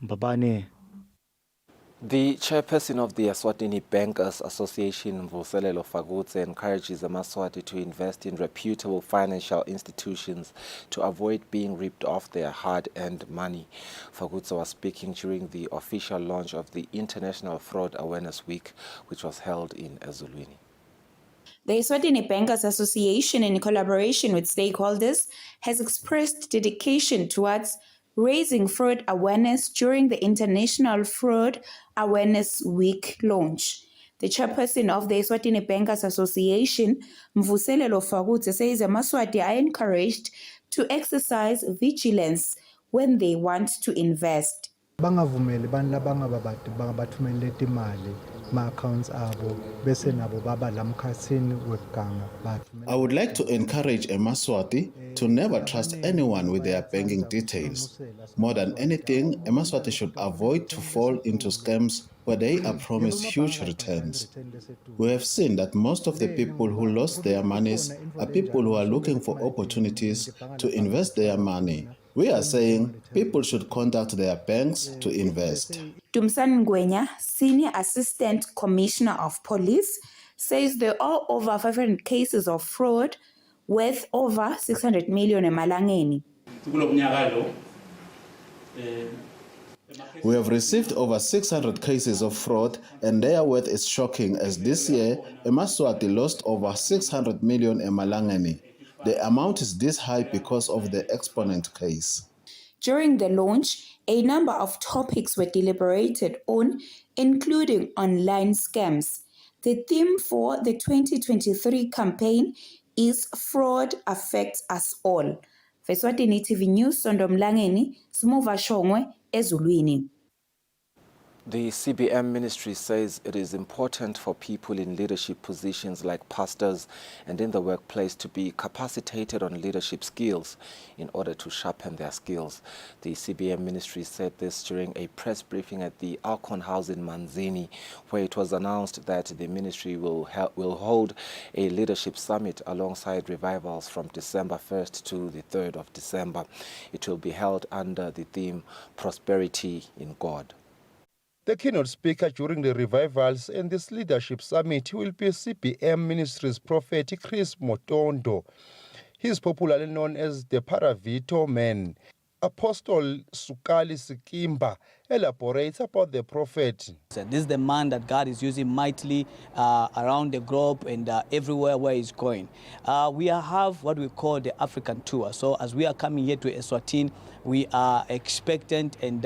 Mbabane. The chairperson of the Eswatini Bankers Association, Mvuselelo Fagutse, encourages Amaswati to invest in reputable financial institutions to avoid being ripped off their hard-earned money. Fagutse was speaking during the official launch of the International Fraud Awareness Week, which was held in Ezulwini. The Eswatini Bankers Association, in collaboration with stakeholders, has expressed dedication towards raising fraud awareness during the International Fraud Awareness Week launch. The chairperson of the Eswatini Bankers Association, Mvuselelo Fagutse, says Amaswati are encouraged to exercise vigilance when they want to invest. Bangavumeli bantu bangabathumelele imali ma-accounts abo bese nabo baba lamkhathini weganga. I would like to encourage Emaswati to never trust anyone with their banking details. More than anything, Emaswati should avoid to fall into scams where they are promised huge returns. We have seen that most of the people who lost their monies are people who are looking for opportunities to invest their money. We are saying people should contact their banks to invest. Tumsan Ngwenya, Senior Assistant Commissioner of Police, says there are over 500 cases of fraud worth over 600 million emalangeni. We have received over 600 cases of fraud, and their worth is shocking, as this year, Emaswati lost over 600 million emalangeni. The amount is this high because of the exponent case. During the launch, a number of topics were deliberated on, including online scams. The theme for the 2023 campaign is Fraud Affects Us All. Eswatini TV News, Sondo Mlangeni, Smuva Shongwe, Ezulwini. The CBM ministry says it is important for people in leadership positions like pastors and in the workplace to be capacitated on leadership skills in order to sharpen their skills. The CBM ministry said this during a press briefing at the Alcon House in Manzini, where it was announced that the ministry will hold a leadership summit alongside revivals from December 1st to the 3rd of December. It will be held under the theme Prosperity in God. The keynote speaker during the revivals and this leadership summit will be CBM Ministry's prophet Chris Motondo. He is popularly known as the Paravito Man. Apostle Sukali Sikimba elaborates about the prophet. This is the man that God is using mightily around the globe and everywhere where he's going. We have what we call the African tour. So as we are coming here to Eswatini, we are expectant and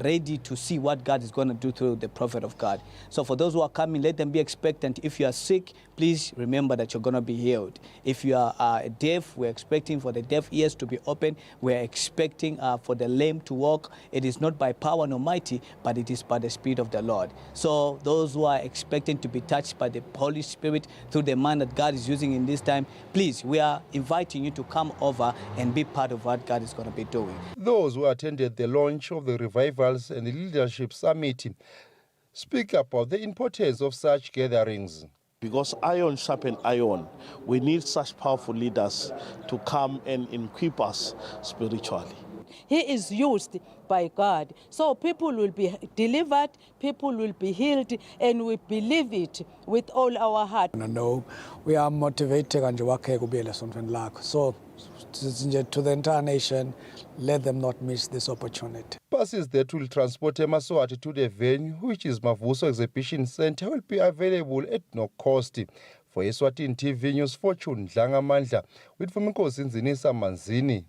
ready to see what God is going to do through the prophet of God. So for those who are coming, let them be expectant. If you are sick, please remember that you're going to be healed. If you are deaf, we're expecting for the deaf ears to be open. We're expecting for the lame to walk. it is not by power nor mighty, but it is by the Spirit of the Lord. So those who are expecting to be touched by the Holy Spirit through the man that God is using in this time, please, we are inviting you to come over and be part of what God is going to be doing. Those who attended the launch of the Revivals and the Leadership Summit speak about the importance of such gatherings. Because iron sharpens iron, we need such powerful leaders to come and equip us spiritually. He is used by God. So people will be delivered, people will be healed, and we believe it with all our heart. I know we are motivated and so to the entire nation, let them not miss this opportunity. Buses that will transport eMaswati to the venue, which is Mavuso Exhibition Center, will be available at no cost. For Eswatini TV News, Fortune Dlangamandla, with Fumikosi Nzinisa Manzini.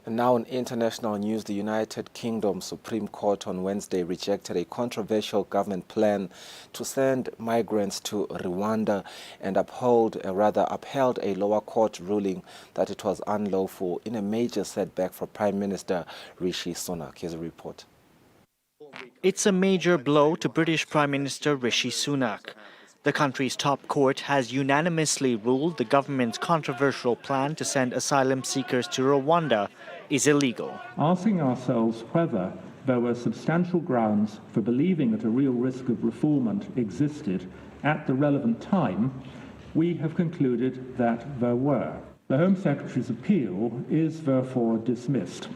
And now in international news, the United Kingdom Supreme Court on Wednesday rejected a controversial government plan to send migrants to Rwanda and upheld a lower court ruling that it was unlawful in a major setback for Prime Minister Rishi Sunak. Here's a report. It's a major blow to British Prime Minister Rishi Sunak. The country's top court has unanimously ruled the government's controversial plan to send asylum seekers to Rwanda is illegal. Asking ourselves whether there were substantial grounds for believing that a real risk of refoulement existed at the relevant time, we have concluded that there were. The Home Secretary's appeal is therefore dismissed.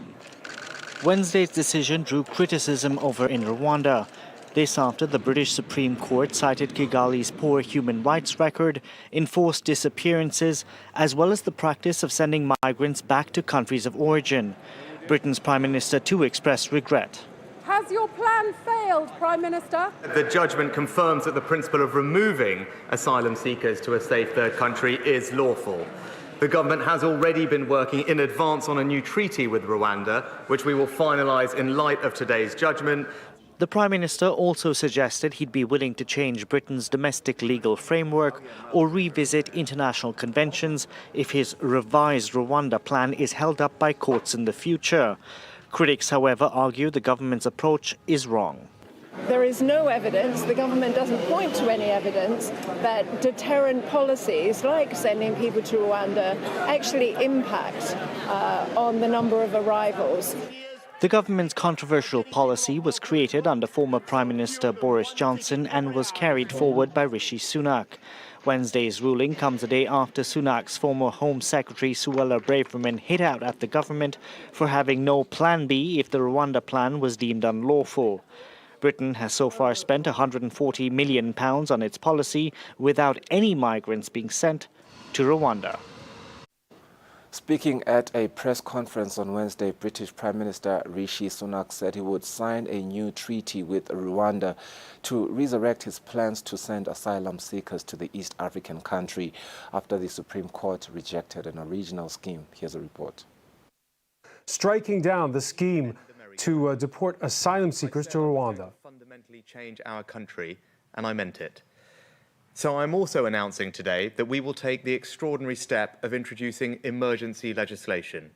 Wednesday's decision drew criticism over in Rwanda. This after the British Supreme Court cited Kigali's poor human rights record, enforced disappearances, as well as the practice of sending migrants back to countries of origin. Britain's Prime Minister too expressed regret. Has your plan failed, Prime Minister? The judgment confirms that the principle of removing asylum seekers to a safe third country is lawful. The government has already been working in advance on a new treaty with Rwanda, which we will finalise in light of today's judgment. The Prime Minister also suggested he'd be willing to change Britain's domestic legal framework or revisit international conventions if his revised Rwanda plan is held up by courts in the future. Critics, however, argue the government's approach is wrong. There is no evidence, the government doesn't point to any evidence, that deterrent policies like sending people to Rwanda actually impact on the number of arrivals. The government's controversial policy was created under former Prime Minister Boris Johnson and was carried forward by Rishi Sunak. Wednesday's ruling comes a day after Sunak's former Home Secretary Suella Braverman hit out at the government for having no plan B if the Rwanda plan was deemed unlawful. Britain has so far spent £140 million on its policy without any migrants being sent to Rwanda. Speaking at a press conference on Wednesday, British Prime Minister Rishi Sunak said he would sign a new treaty with Rwanda to resurrect his plans to send asylum seekers to the East African country after the Supreme Court rejected an original scheme. Here's a report. Striking down the scheme to deport asylum seekers to Rwanda. Fundamentally change our country, and I meant it. So I'm also announcing today that we will take the extraordinary step of introducing emergency legislation.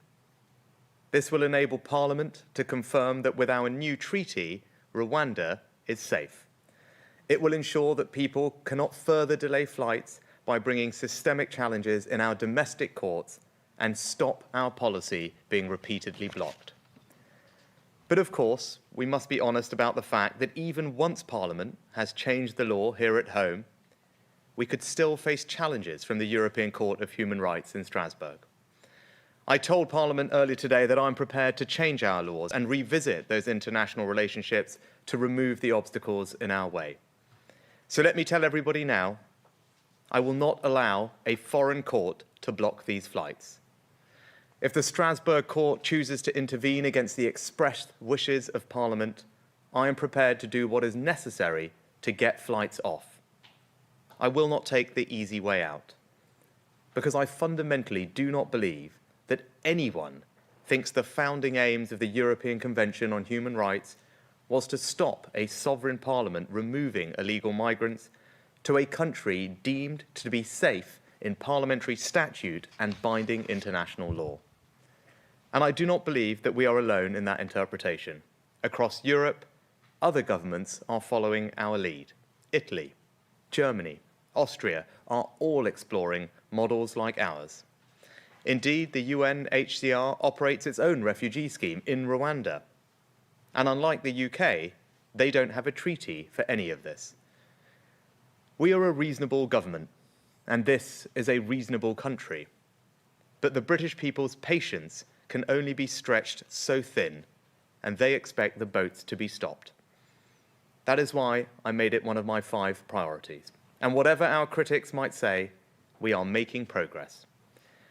This will enable Parliament to confirm that with our new treaty, Rwanda is safe. It will ensure that people cannot further delay flights by bringing systemic challenges in our domestic courts and stop our policy being repeatedly blocked. But of course, we must be honest about the fact that even once Parliament has changed the law here at home, we could still face challenges from the European Court of Human Rights in Strasbourg. I told Parliament earlier today that I'm prepared to change our laws and revisit those international relationships to remove the obstacles in our way. So let me tell everybody now, I will not allow a foreign court to block these flights. If the Strasbourg Court chooses to intervene against the expressed wishes of Parliament, I am prepared to do what is necessary to get flights off. I will not take the easy way out, because I fundamentally do not believe that anyone thinks the founding aims of the European Convention on Human Rights was to stop a sovereign parliament removing illegal migrants to a country deemed to be safe in parliamentary statute and binding international law. And I do not believe that we are alone in that interpretation. Across Europe, other governments are following our lead. Italy, Germany, Austria are all exploring models like ours. Indeed, the UNHCR operates its own refugee scheme in Rwanda. And unlike the UK, they don't have a treaty for any of this. We are a reasonable government, and this is a reasonable country. But the British people's patience can only be stretched so thin, and they expect the boats to be stopped. That is why I made it one of my 5 priorities. And whatever our critics might say, we are making progress.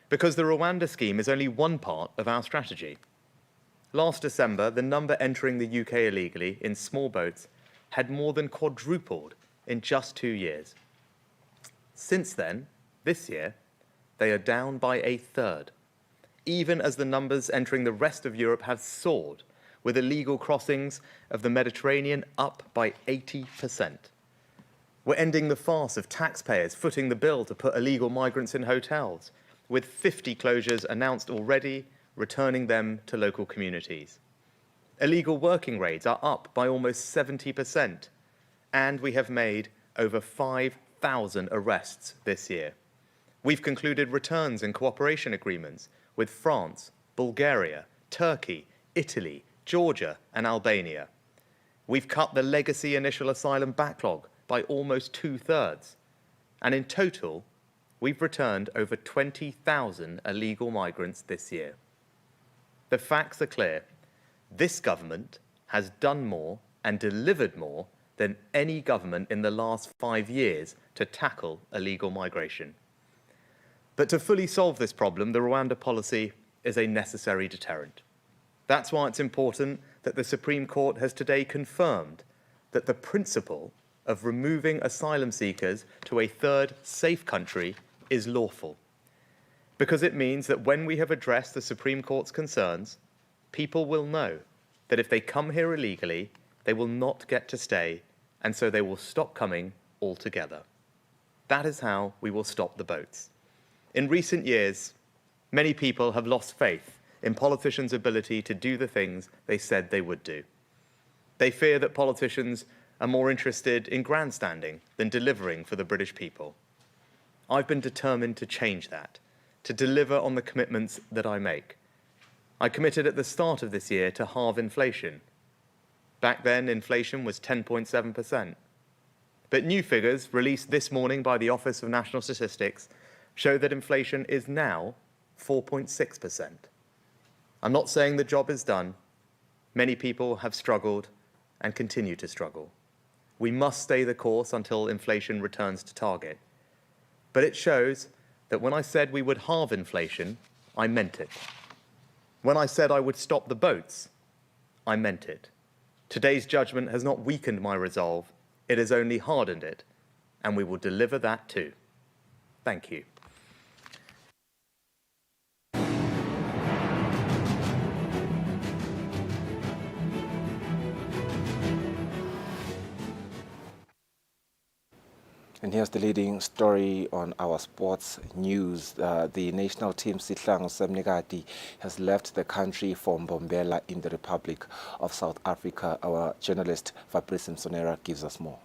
Because the Rwanda scheme is only one part of our strategy. Last December, the number entering the UK illegally in small boats had more than quadrupled in just 2 years. Since then, this year, they are down by a third, even as the numbers entering the rest of Europe have soared, with illegal crossings of the Mediterranean up by 80%. We're ending the farce of taxpayers footing the bill to put illegal migrants in hotels, with 50 closures announced already, returning them to local communities. Illegal working raids are up by almost 70%, and we have made over 5,000 arrests this year. We've concluded returns and cooperation agreements with France, Bulgaria, Turkey, Italy, Georgia, and Albania. We've cut the legacy initial asylum backlog by almost 2/3, and in total, we've returned over 20,000 illegal migrants this year. The facts are clear. This government has done more and delivered more than any government in the last 5 years to tackle illegal migration. But to fully solve this problem, the Rwanda policy is a necessary deterrent. That's why it's important that the Supreme Court has today confirmed that the principle of removing asylum seekers to a third safe country is lawful, because it means that when we have addressed the Supreme Court's concerns, people will know that if they come here illegally, they will not get to stay, and so they will stop coming altogether. That is how we will stop the boats. In recent years, many people have lost faith in politicians' ability to do the things they said they would do. They fear that politicians are more interested in grandstanding than delivering for the British people. I've been determined to change that, to deliver on the commitments that I make. I committed at the start of this year to halve inflation. Back then, inflation was 10.7%. But new figures released this morning by the Office of National Statistics show that inflation is now 4.6%. I'm not saying the job is done. Many people have struggled and continue to struggle. We must stay the course until inflation returns to target. But it shows that when I said we would halve inflation, I meant it. When I said I would stop the boats, I meant it. Today's judgment has not weakened my resolve, it has only hardened it, and we will deliver that too. Thank you. And here's the leading story on our sports news. The national team Sihlangu Semnikati has left the country for Mbombela in the Republic of South Africa. Our journalist Fabrice Msonera gives us more.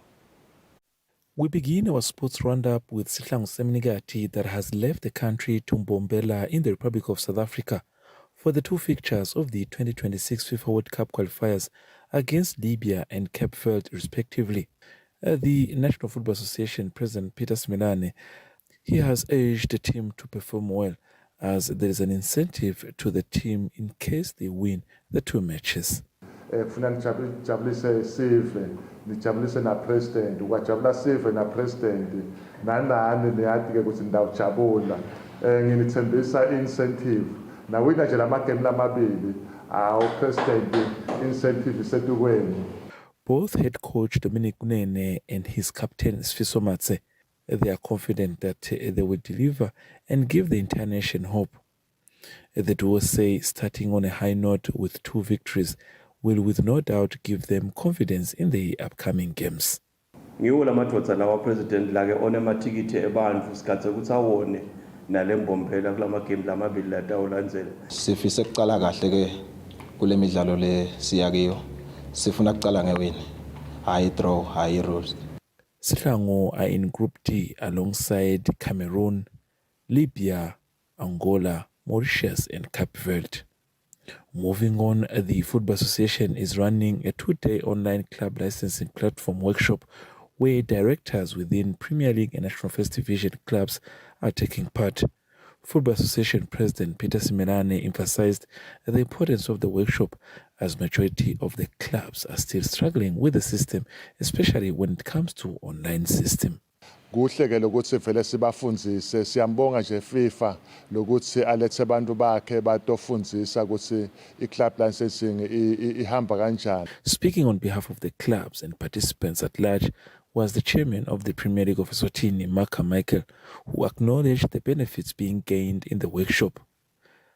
We begin our sports roundup with Sihlangu Semnikati that has left the country to Mbombela in the Republic of South Africa for the 2 fixtures of the 2026 FIFA World Cup qualifiers against Libya and Cape Verde respectively. The National Football Association President Peter Smelane, he has urged the team to perform well as there is an incentive to the team in case they win the 2 matches. Kufuna nijabulise sive, nijabulise na president, ukajabula sive na president, nanani niyathi ke ukuthi ndawujabula. Nginithembisa incentive. Nawina nje lamagame lamabili, president incentive isetukweni. Both head coach Dominic Nene and his captain Sfiso Matse, they are confident that they will deliver and give the entire nation hope. The duo say starting on a high note with 2 victories will with no doubt give them confidence in the upcoming games. Ngiwo lamadvodza lawa president lake onematikiti ebantfu sikhatse ukuthi awone nalembombela kulama game lamabili latawulandzela. Sifise kuqala kahle ke kule midlalo le siyakiyo. Sifuna kuqala ngewin. High draw, high rules. Sihlangu are in Group D alongside Cameroon, Libya, Angola, Mauritius and Cape Verde. Moving on, the Football Association is running a 2-day online club licensing platform workshop where directors within Premier League and National First Division clubs are taking part. Football Association President Peter Simelane emphasized the importance of the workshop as majority of the clubs are still struggling with the system, especially when it comes to online system. Kuhle ke lokuthi vele sibafundzise siyambonga nje FIFA lokuthi alethe abantu bakhe batofundzisa ukuthi i-club licensing ihamba kanjani. Speaking on behalf of the clubs and participants at large was the chairman of the Premier League of Eswatini, Mark Carmichael, who acknowledged the benefits being gained in the workshop.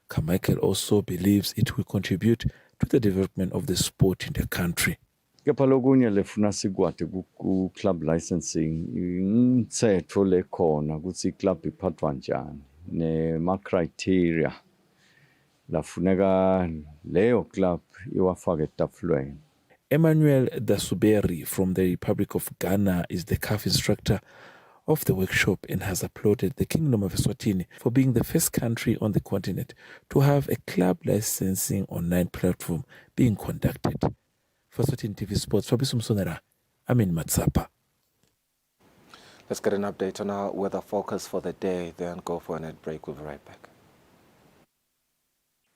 Carmichael also believes it will contribute to the development of the sport in the country. Kepha lokunye lefuna sikwati ku club licensing umtsetfo lekhona ukuthi club iphathwa njani nema criteria lafuneka leyo club iwafake etafulweni. Emmanuel Dasuberi from the Republic of Ghana is the CAF instructor of the workshop and has applauded the Kingdom of Eswatini for being the first country on the continent to have a club licensing online platform being conducted. For Eswatini TV Sports, Fabrice Msonera, I'm in Matsapa. Let's get an update on our weather focus for the day, then go for a net break. We'll be right back.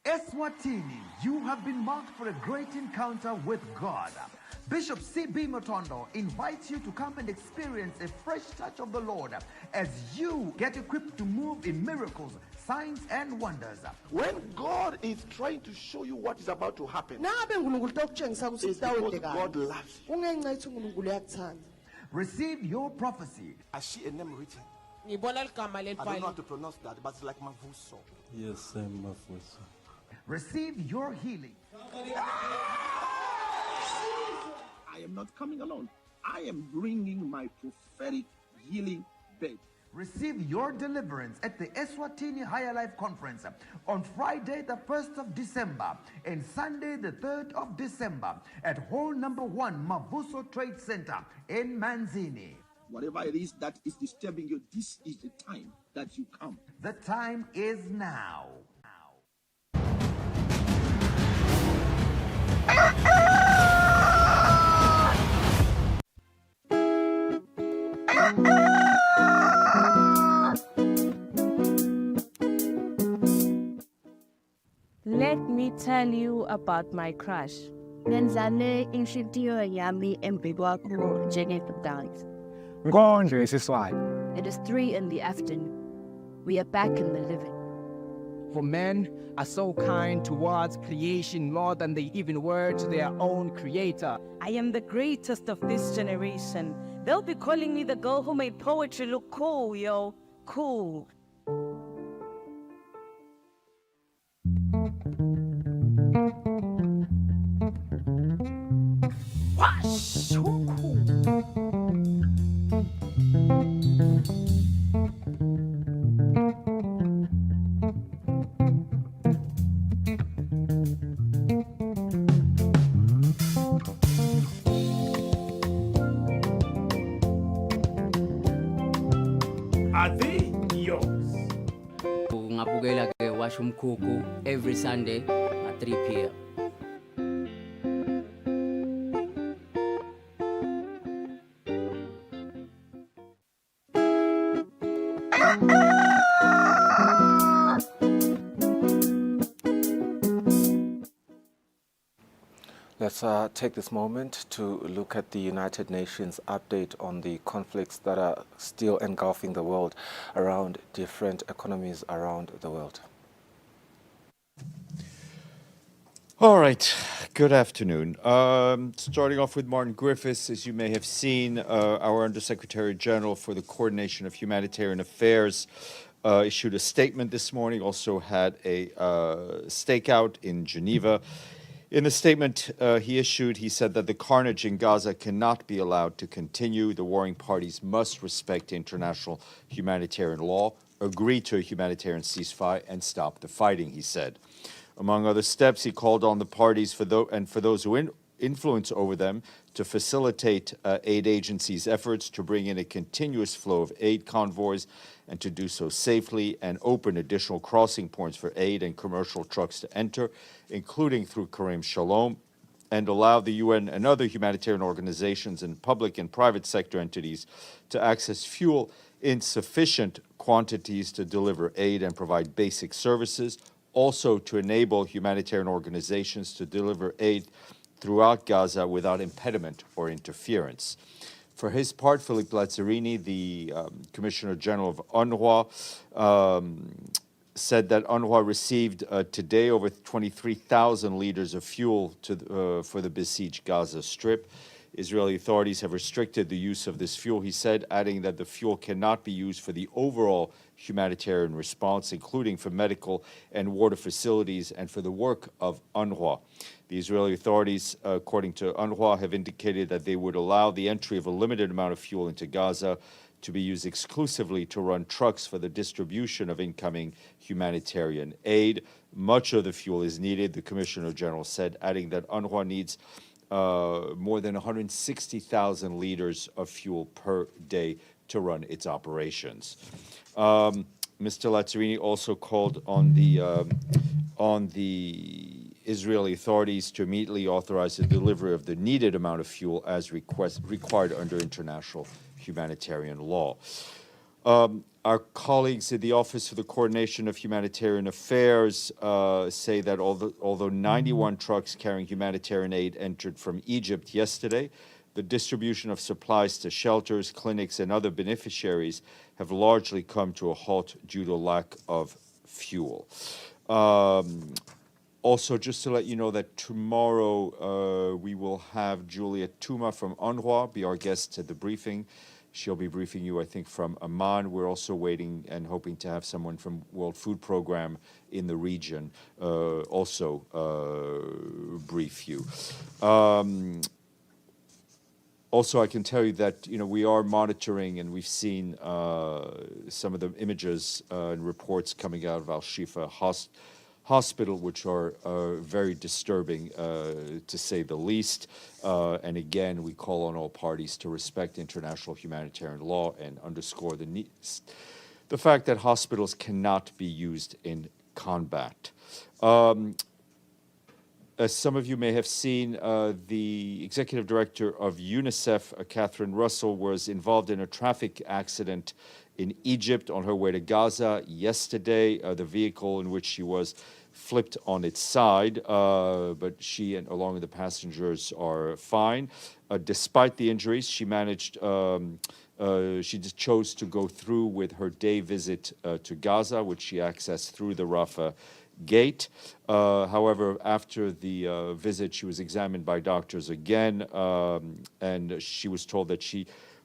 Eswatini, you have been marked for a great encounter with God. Bishop C.B. Motondo invites you to come and experience a fresh touch of the Lord as you get equipped to move in miracles, signs and wonders. When God is trying to show you what is about to happen, it's because God loves you. Receive your prophecy. I see a name written. I don't know how to pronounce that, but it's like Mavuso. Yes, Mavuso. Receive your healing. I am not coming alone. I am bringing my prophetic healing bed. Receive your deliverance at the Eswatini Higher Life Conference on Friday the 1st of December and Sunday the 3rd of December at Hall number 1 Mavuso Trade Center in Manzini. Whatever it is that is disturbing you, this is the time that you come. The time is now. Let me tell you about my crush. Ngenzane inhliziyo yami embi kwakho njengedance. Nkonjo isiswayo. It is 3 in the afternoon. We are back in the living. For men are so kind towards creation more than they even were to their own creator. I am the greatest of this generation. They'll be calling me the girl who made poetry look cool, yo. Cool. Are they yours? Ngabukela ke washo umkhukhu every Sunday at 3 p.m. Let's take this moment to look at the United Nations update on the conflicts that are still engulfing the world around different economies around the world. All right, good afternoon. Starting off with Martin Griffiths, as you may have seen, our Undersecretary General for the Coordination of Humanitarian Affairs issued a statement this morning, also had a stakeout in Geneva. In the statement he issued, he said that the carnage in Gaza cannot be allowed to continue. The warring parties must respect international humanitarian law, agree to a humanitarian ceasefire, and stop the fighting, he said. Among other steps, he called on the parties for those who influence over them to facilitate aid agencies' efforts to bring in a continuous flow of aid convoys and to do so safely, and open additional crossing points for aid and commercial trucks to enter, including through Kerem Shalom, and allow the UN and other humanitarian organizations and public and private sector entities to access fuel in sufficient quantities to deliver aid and provide basic services, also to enable humanitarian organizations to deliver aid throughout Gaza without impediment or interference. For his part, Philippe Lazzarini, the Commissioner General of UNRWA, said that UNRWA received today over 23,000 liters of fuel for the besieged Gaza Strip. Israeli authorities have restricted the use of this fuel, he said, adding that the fuel cannot be used for the overall humanitarian response, including for medical and water facilities and for the work of UNRWA. The Israeli authorities, according to UNRWA, have indicated that they would allow the entry of a limited amount of fuel into Gaza to be used exclusively to run trucks for the distribution of incoming humanitarian aid. Much of the fuel is needed, the Commissioner General said, adding that UNRWA needs more than 160,000 liters of fuel per day to run its operations. Mr. Lazzarini also called on the Israeli authorities to immediately authorize the delivery of the needed amount of fuel as required under international humanitarian law. Our colleagues at the Office for the Coordination of Humanitarian Affairs say that although 91 trucks carrying humanitarian aid entered from Egypt yesterday, the distribution of supplies to shelters, clinics, and other beneficiaries have largely come to a halt due to lack of fuel. Also, just to let you know that tomorrow we will have Juliet Touma from UNRWA be our guest at the briefing. She'll be briefing you, I think, from Amman. We're also waiting and hoping to have someone from World Food Program in the region also brief you. Also, I can tell you that we are monitoring, and we've seen some of the images and reports coming out of Al-Shifa Hospital, which are very disturbing, to say the least. And again, we call on all parties to respect international humanitarian law and underscore the fact that hospitals cannot be used in combat. As some of you may have seen, the executive director of UNICEF, Catherine Russell, was involved in a traffic accident in Egypt on her way to Gaza yesterday. The vehicle in which she was flipped on its side, but she and along with the passengers are fine. Despite the injuries, she managed, she just chose to go through with her day visit to Gaza, which she accessed through the Rafah gate. However, after the visit, she was examined by doctors again, and she was told that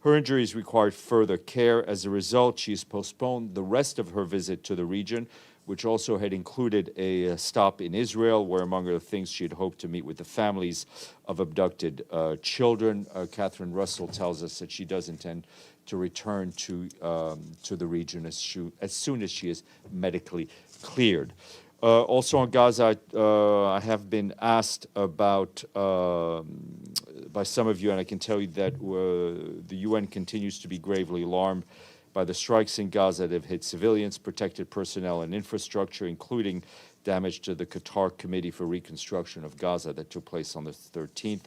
her injuries required further care. As a result, she has postponed the rest of her visit to the region, which also had included a stop in Israel, where, among other things, she had hoped to meet with the families of abducted children. Catherine Russell tells us that she does intend to return to the region as soon as she is medically cleared. Also on Gaza, I have been asked about by some of you, and I can tell you that the UN continues to be gravely alarmed by the strikes in Gaza that have hit civilians, protected personnel, and infrastructure, including damage to the Qatar Committee for Reconstruction of Gaza that took place on the 13th.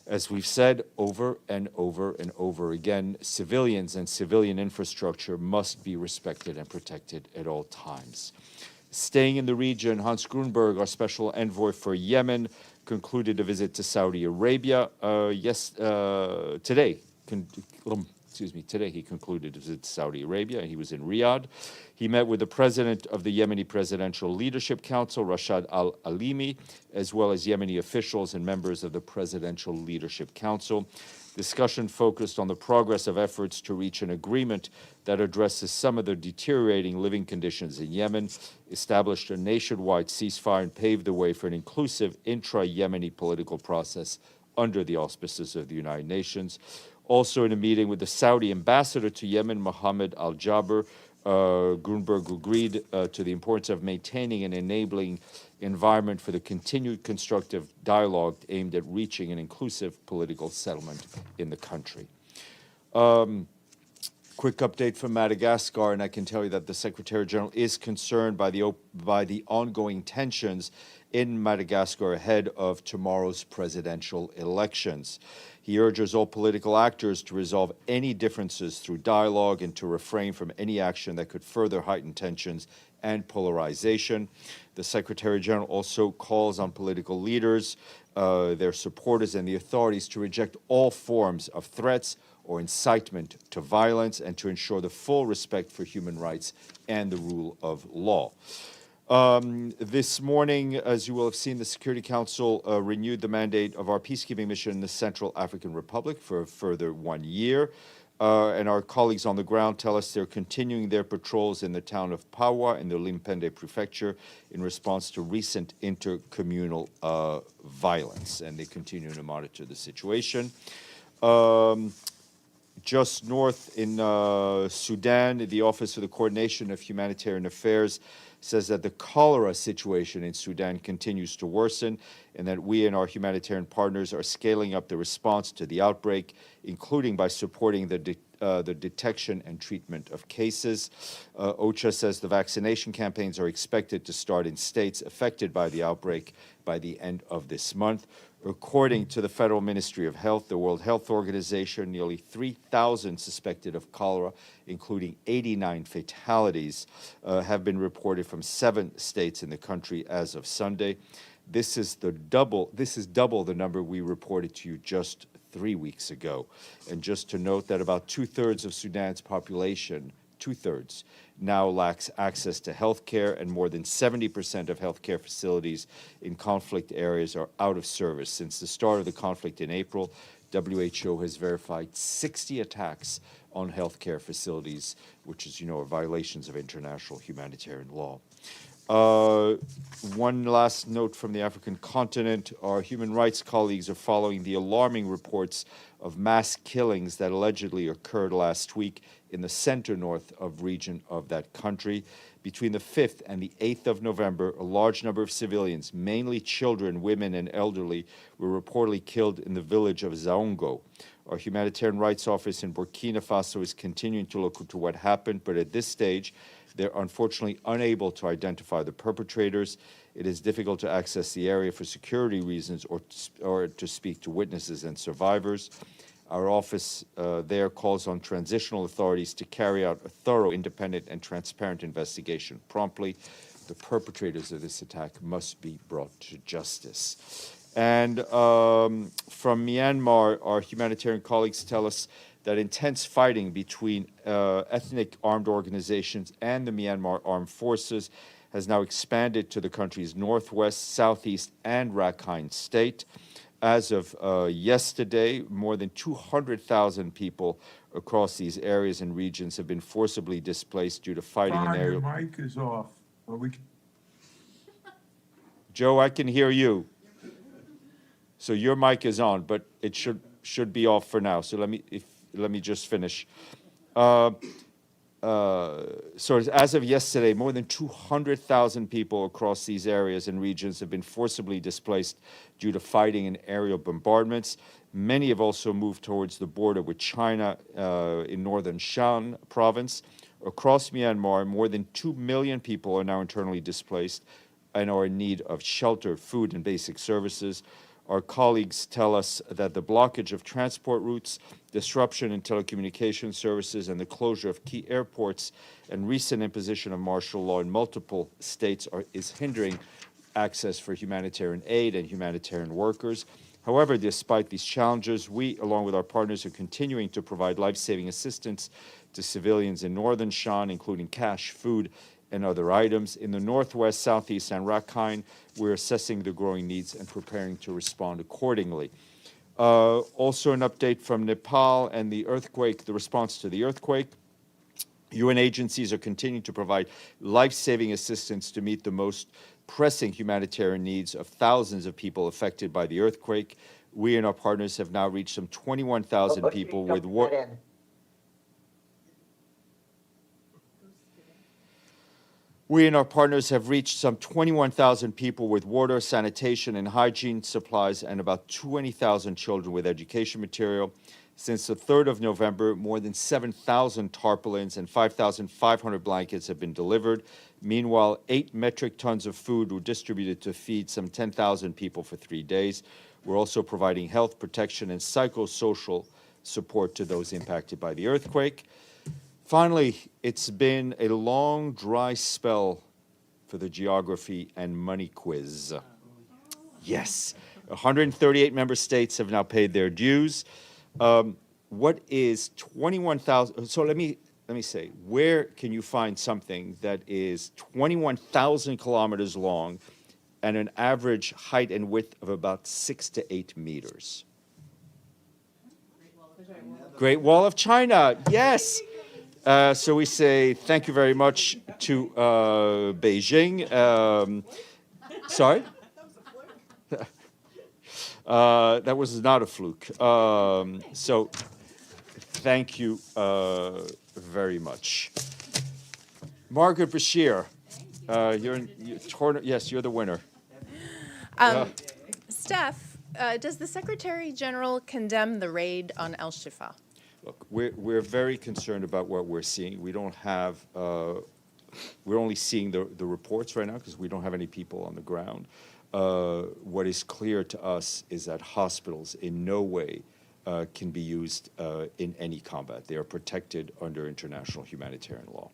As we've said over and over and over again, civilians and civilian infrastructure must be respected and protected at all times. Staying in the region, Hans Grunberg, our special envoy for Yemen, concluded a visit to Saudi Arabia today, today he concluded his visit to Saudi Arabia. He was in Riyadh. He met with the president of the Yemeni Presidential Leadership Council, Rashad Al-Alimi, as well as Yemeni officials and members of the Presidential Leadership Council. Discussion focused on the progress of efforts to reach an agreement that addresses some of the deteriorating living conditions in Yemen, established a nationwide ceasefire, and paved the way for an inclusive intra-Yemeni political process under the auspices of the United Nations. Also in a meeting with the Saudi ambassador to Yemen, Mohammed Al-Jaber, Grunberg agreed to the importance of maintaining an enabling environment for the continued constructive dialogue aimed at reaching an inclusive political settlement in the country. Quick update from Madagascar, and I can tell you that the Secretary General is concerned by the ongoing tensions in Madagascar ahead of tomorrow's presidential elections. He urges all political actors to resolve any differences through dialogue and to refrain from any action that could further heighten tensions and polarization. The Secretary General also calls on political leaders, their supporters, and the authorities to reject all forms of threats or incitement to violence and to ensure the full respect for human rights and the rule of law. This morning, as you will have seen, the Security Council renewed the mandate of our peacekeeping mission in the Central African Republic for a further 1 year. And our colleagues on the ground tell us they're continuing their patrols in the town of Pawa in the Limpende prefecture in response to recent intercommunal violence, and they continue to monitor the situation. Just north in Sudan, the Office for the Coordination of Humanitarian Affairs says that the cholera situation in Sudan continues to worsen and that we and our humanitarian partners are scaling up the response to the outbreak, including by supporting the detection and treatment of cases. OCHA says the vaccination campaigns are expected to start in states affected by the outbreak by the end of this month. According to the Federal Ministry of Health, the World Health Organization, nearly 3,000 suspected of cholera, including 89 fatalities, have been reported from 7 states in the country as of Sunday. This is double the number we reported to you just 3 weeks ago. And just to note that about 2/3 of Sudan's population, 2/3, now lacks access to health care, and more than 70% of healthcare facilities in conflict areas are out of service. Since the start of the conflict in April, WHO has verified 60 attacks on healthcare facilities, which is, are violations of international humanitarian law. One last note from the African continent. Our human rights colleagues are following the alarming reports of mass killings that allegedly occurred last week in the center-north region of that country. Between the 5th and the 8th of November, a large number of civilians, mainly children, women, and elderly, were reportedly killed in the village of Zaongo. Our humanitarian rights office in Burkina Faso is continuing to look into what happened, but at this stage, they're unfortunately unable to identify the perpetrators. It is difficult to access the area for security reasons or to speak to witnesses and survivors. Our office there calls on transitional authorities to carry out a thorough, independent, and transparent investigation promptly. The perpetrators of this attack must be brought to justice. And from Myanmar, our humanitarian colleagues tell us that intense fighting between ethnic armed organizations and the Myanmar armed forces has now expanded to the country's northwest, southeast, and Rakhine state. As of yesterday, more than 200,000 people across these areas and regions have been forcibly displaced due to fighting in areas. Your mic is off. Joe, I can hear you. So your mic is on, but it should be off for now. So let me just finish. So as of yesterday, more than 200,000 people across these areas and regions have been forcibly displaced due to fighting and aerial bombardments. Many have also moved towards the border with China in northern Shan province. Across Myanmar, more than 2 million people are now internally displaced and are in need of shelter, food, and basic services. Our colleagues tell us that the blockage of transport routes, disruption in telecommunication services, and the closure of key airports and recent imposition of martial law in multiple states is hindering access for humanitarian aid and humanitarian workers. However, despite these challenges, we, along with our partners, are continuing to provide life-saving assistance to civilians in northern Shan, including cash, food, and other items. In the northwest, southeast, and Rakhine, we're assessing the growing needs and preparing to respond accordingly. Also an update from Nepal and the earthquake, the response to the earthquake. UN agencies are continuing to provide life-saving assistance to meet the most pressing humanitarian needs of thousands of people affected by the earthquake. We and our partners have now reached some 21,000 people with We and our partners have reached some 21,000 people with water, sanitation, and hygiene supplies, and about 20,000 children with education material. Since the 3rd of November, more than 7,000 tarpaulins and 5,500 blankets have been delivered. Meanwhile, 8 metric tons of food were distributed to feed some 10,000 people for 3 days. We're also providing health protection and psychosocial support to those impacted by the earthquake. Finally, it's been a long, dry spell for the geography and money quiz. Yes, 138 member states have now paid their dues. What is 21,000? So let me say, where can you find something that is 21,000 kilometers long and an average height and width of about 6 to 8 meters? Great Wall of China, yes. So we say thank you very much to Beijing. Sorry? That was not a fluke. So thank you very much. Margaret Bashir, yes, you're the winner. Steph, does the Secretary General condemn the raid on El Shifa? Look, we're very concerned about what we're seeing. We don't have, we're only seeing the reports right now because we don't have any people on the ground. What is clear to us is that hospitals in no way can be used in any combat. They are protected under international humanitarian law.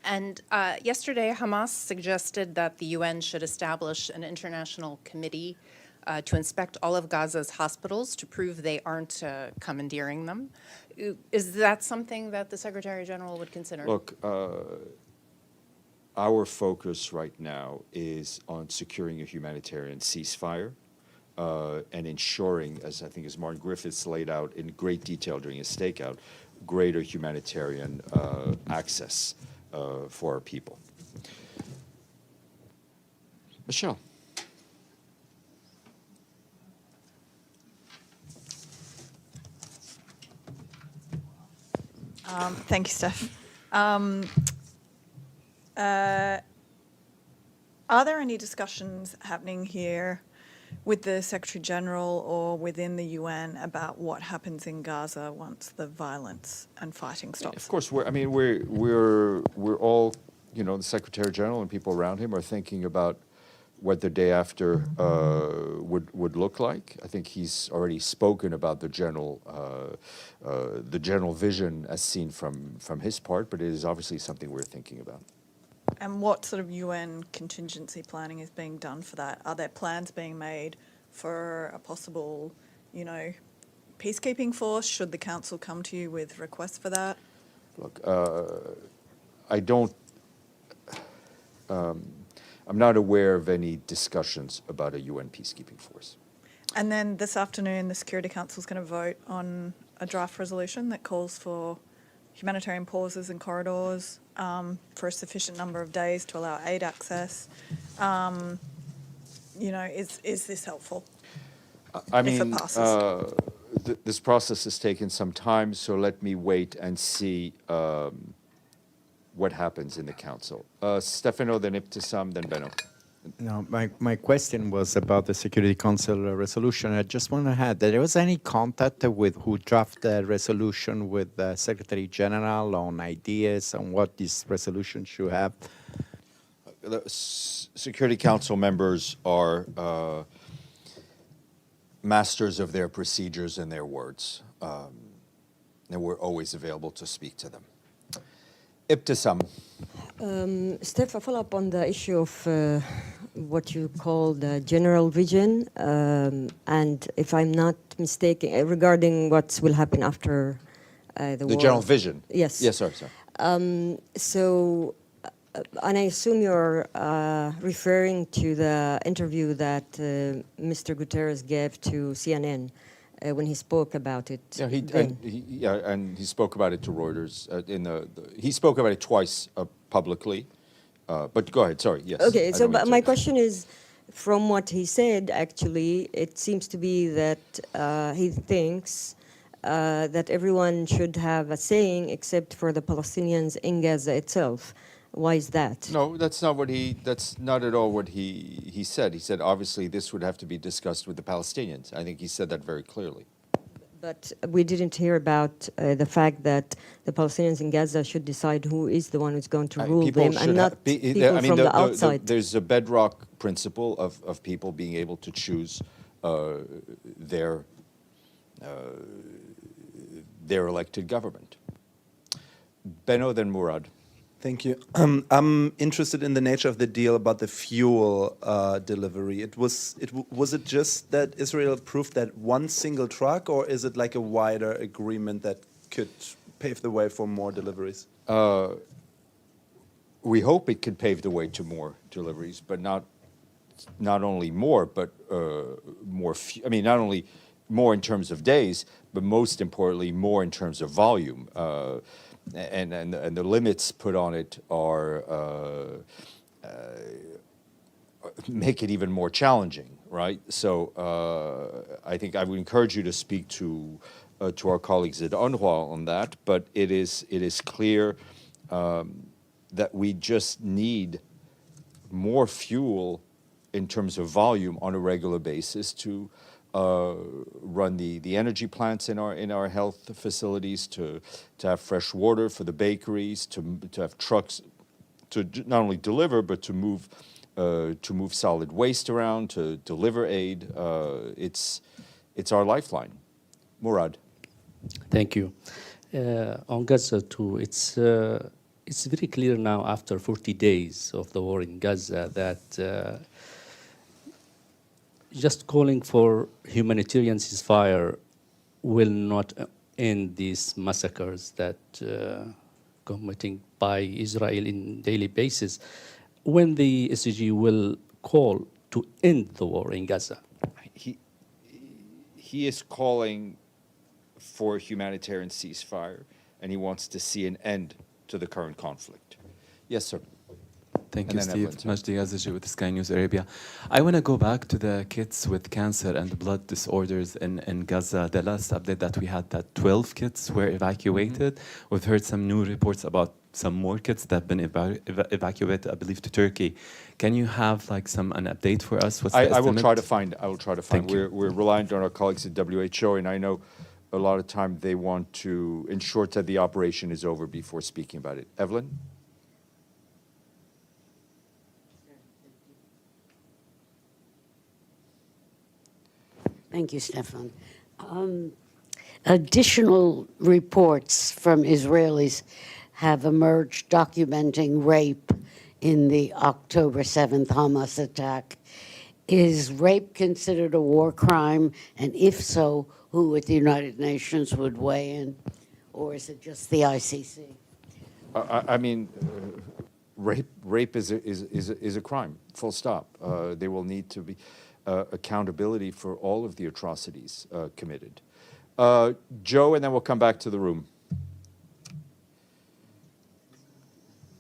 And yesterday, Hamas suggested that the UN should establish an international committee to inspect all of Gaza's hospitals to prove they aren't commandeering them. Is that something that the Secretary General would consider? Look, our focus right now is on securing a humanitarian ceasefire and ensuring, as I think as Martin Griffiths laid out in great detail during his stakeout, greater humanitarian access for our people. Michelle. Thank you, Steph. Are there any discussions happening here with the Secretary General or within the UN about what happens in Gaza once the violence and fighting stops? Of course, we're all, you know, the Secretary General and people around him are thinking about what the day after would look like. I think he's already spoken about the general vision as seen from his part, but it is obviously something we're thinking about. And what sort of UN contingency planning is being done for that? Are there plans being made for a possible, you know, peacekeeping force? Should the Council come to you with requests for that? Look, I don't, I'm not aware of any discussions about a UN peacekeeping force. And then this afternoon, the Security Council is going to vote on a draft resolution that calls for humanitarian pauses and corridors for a sufficient number of days to allow aid access. You know, is this helpful? I mean, if it passes? This process has taken some time, so let me wait and see what happens in the Council. Stefano, then Ibtisam, then Benno. No, my question was about the Security Council resolution. I just want to add that there was any contact with who drafted the resolution with the Secretary General on ideas on what this resolution should have? The Security Council members are masters of their procedures and their words, and we're always available to speak to them. Ibtisam. Steph, a follow-up on the issue of what you call the general vision, and if I'm not mistaken, regarding what will happen after the war. The general vision? Yes. Yes, sir. And I assume you're referring to the interview that Mr. Guterres gave to CNN when he spoke about it. Yeah, and he spoke about it to Reuters. He spoke about it twice publicly. But go ahead. Sorry. Yes. Okay. So, but my question is, from what he said, actually, it seems to be that he thinks that everyone should have a saying except for the Palestinians in Gaza itself. Why is that? No, that's not at all what he said. He said, obviously, this would have to be discussed with the Palestinians. I think he said that very clearly. But we didn't hear about the fact that the Palestinians in Gaza should decide who is the one who's going to rule them and not people from the outside. There's a bedrock principle of people being able to choose their elected government. Benno, then Murad. Thank you. I'm interested in the nature of the deal about the fuel delivery. Was it just that Israel approved that one single truck, or is it like a wider agreement that could pave the way for more deliveries? We hope it could pave the way to more deliveries, but not only more, but more. Not only more in terms of days, but most importantly, more in terms of volume. And the limits put on it are make it even more challenging, right? So I think I would encourage you to speak to our colleagues at UNRWA on that. But it is clear that we just need more fuel in terms of volume on a regular basis to run the energy plants in our health facilities, to have fresh water for the bakeries, to have trucks to not only deliver but to move solid waste around, to deliver aid. It's our lifeline. Murad. Thank you. On Gaza too, it's very clear now after 40 days of the war in Gaza that just calling for humanitarian ceasefire will not end these massacres that committing by Israel in daily basis. When the SCG will call to end the war in Gaza? He is calling for a humanitarian ceasefire, and he wants to see an end to the current conflict. Yes, sir. Thank you, Steve. Majdi Yaziji with Sky News Arabia. I want to go back to the kids with cancer and blood disorders in Gaza. The last update that we had, that 12 kids were evacuated. We've heard some new reports about some more kids that have been evacuated, I believe, to Turkey. Can you have an update for us? What's the estimate? I will try to find. We're reliant on our colleagues at WHO, and I know a lot of time they want to ensure that the operation is over before speaking about it. Evelyn? Thank you, Stefan. Additional reports from Israelis have emerged documenting rape in the October 7th Hamas attack. Is rape considered a war crime? And if so, who at the United Nations would weigh in? Or is it just the ICC? Rape is a crime, full stop. There will need to be accountability for all of the atrocities committed. Joe, and then we'll come back to the room.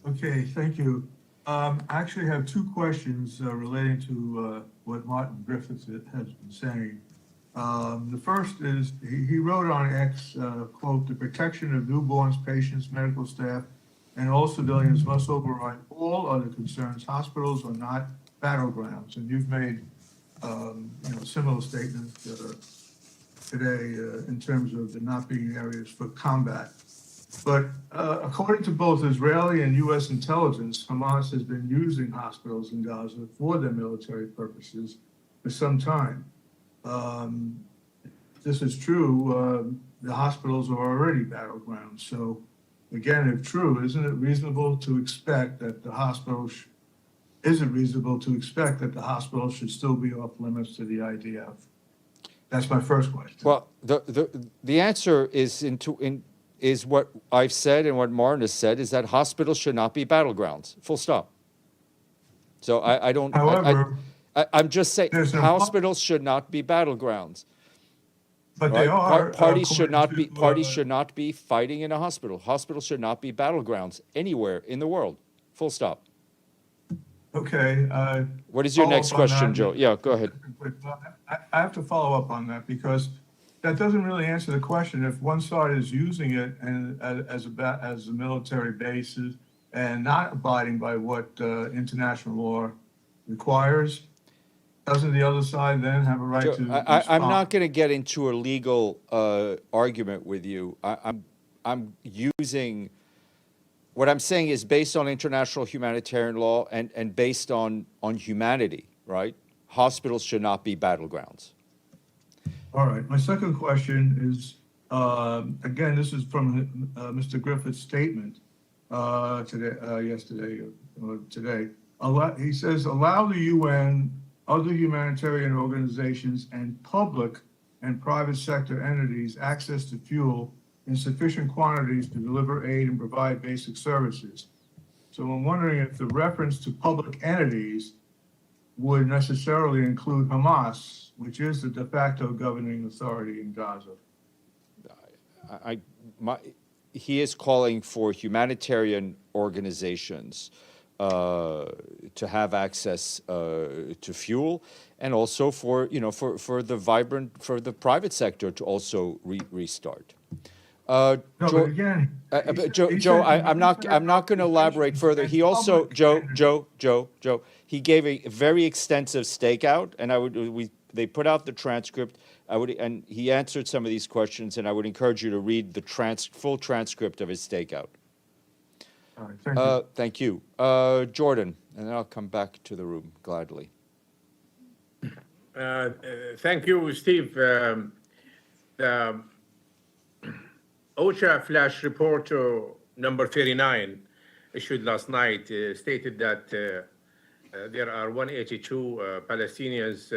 Okay, thank you. I actually have two questions relating to what Martin Griffiths has been saying. The first is, he wrote on X, quote, "The protection of newborns, patients, medical staff, and all civilians must override all other concerns. Hospitals are not battlegrounds." And you've made similar statement today in terms of there not being areas for combat. But according to both Israeli and U.S. intelligence, Hamas has been using hospitals in Gaza for their military purposes for some time. This is true. The hospitals are already battlegrounds. So again, if true, isn't it reasonable to expect that the hospitals, is it reasonable to expect that the hospital should still be off limits to the IDF? That's my first question. Well, the answer is what I've said and what Martin has said, is that hospitals should not be battlegrounds, full stop. So I don't, However, I'm just saying, there's an hospitals should not be battlegrounds. But they are. Parties should not be, according to, parties should not be fighting in a hospital. Hospitals should not be battlegrounds anywhere in the world, full stop. Okay. What is your follow next up on question, that. Joe? Yeah, go ahead. I have to follow up on that because that doesn't really answer the question. If one side is using it and as a military basis and not abiding by what international law requires, doesn't the other side then have a right Joe, to I'm not respond? going to get into a legal argument with you. I'm using, what I'm saying is based on international humanitarian law and based on humanity, right? Hospitals should not be battlegrounds. All right. My second question is, again, this is from Mr. Griffith's statement yesterday or today. He says, allow the UN, other humanitarian organizations, and public and private sector entities access to fuel in sufficient quantities to deliver aid and provide basic services. So I'm wondering if the reference to public entities would necessarily include Hamas, which is the de facto governing authority in Gaza. He is calling for humanitarian organizations to have access to fuel, and also for the private sector to also restart. Joe, I'm not going to elaborate further. He also, Joe, he gave a very extensive stakeout, and they put out the transcript. And he answered some of these questions, and I would encourage you to read the full transcript of his stakeout. All right, thank you. Jordan, and then I'll come back to the room gladly. Thank you, Steve. OSHA flash report number 39 issued last night stated that there are 182 Palestinians,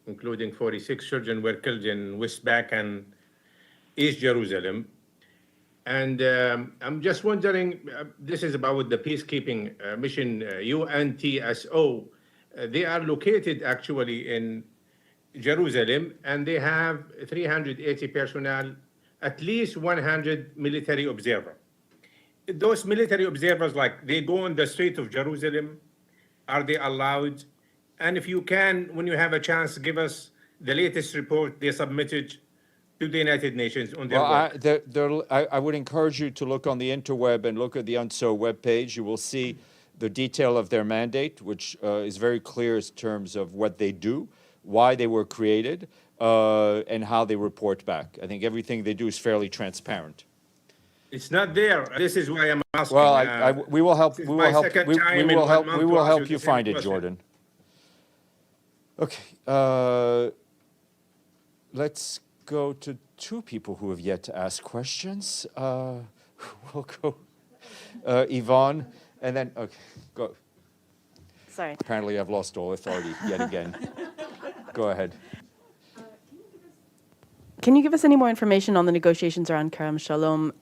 including 46 children, were killed in West Bank and East Jerusalem. And I'm just wondering, this is about the peacekeeping mission, UNTSO. They are located actually in Jerusalem, and they have 380 personnel, at least 100 military observers. Those military observers, like, they go on the street of Jerusalem. Are they allowed? And if you can, when you have a chance, give us the latest report they submitted to the United Nations on their work. I would encourage you to look on the interweb and look at the UNSO webpage. You will see the detail of their mandate, which is very clear in terms of what they do, why they were created, and how they report back. I think everything they do is fairly transparent. It's not there. This is why I'm asking. Well, we will help. We will help you find it, Jordan. Okay. Let's go to two people who have yet to ask questions. We'll go Yvonne, and then go. Sorry. Apparently, I've lost all authority yet again. Go ahead. Can you give us any more information on the negotiations around Kerem Shalom?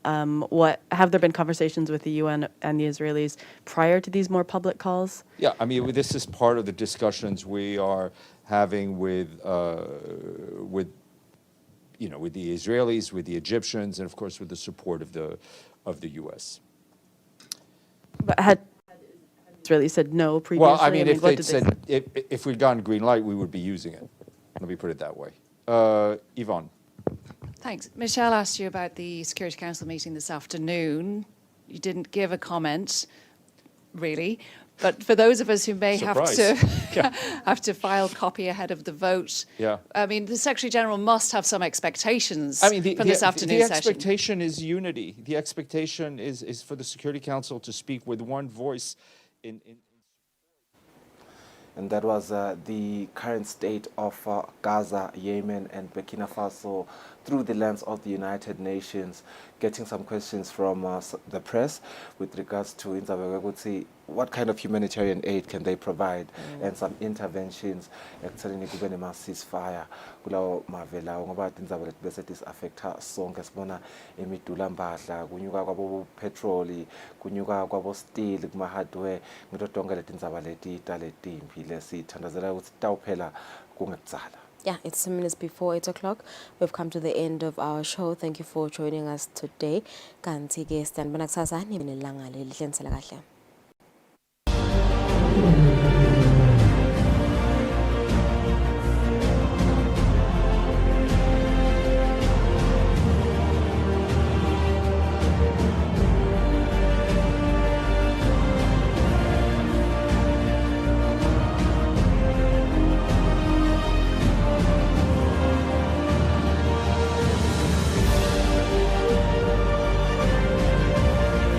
Have there been conversations with the UN and the Israelis prior to these more public calls? Yeah, I mean, this is part of the discussions we are having with the Israelis, with the Egyptians, and of course with the support of the U.S. But had Israeli said no previously? Well, I mean, if they'd said if we'd gotten green light, we would be using it. Let me put it that way. Yvonne. Thanks. Michelle asked you about the Security Council meeting this afternoon. You didn't give a comment, really. But for those of us who may have to file copy ahead of the vote, I mean, the Secretary General must have some expectations from this afternoon's session. The expectation is unity. The expectation is for the Security Council to speak with one voice And that was the current state of Gaza, Yemen, and Burkina Faso through the lens of the United Nations. Getting some questions from the press with regards to Inzabwe Kuti. what kind of humanitarian aid can they provide, and some interventions ekuthenini kube nema ceasefire kulawo mave lawo, ngoba tindzaba leti bese dis-affecta sonke. Sibona imidula mbadla, kunyuka kwabo petrol, kunyuka kwabo steel, kuma hardware, ngito tonke leti tindzaba leti taletimbi lesithandazela ukuthi tawuphela kungekudzala. Yeah, it's 10 minutes before 8 o'clock. We've come to the end of our show. Thank you for joining us today. Kanti ke stand bana kusasa ni nelanga lelihlensela kahle.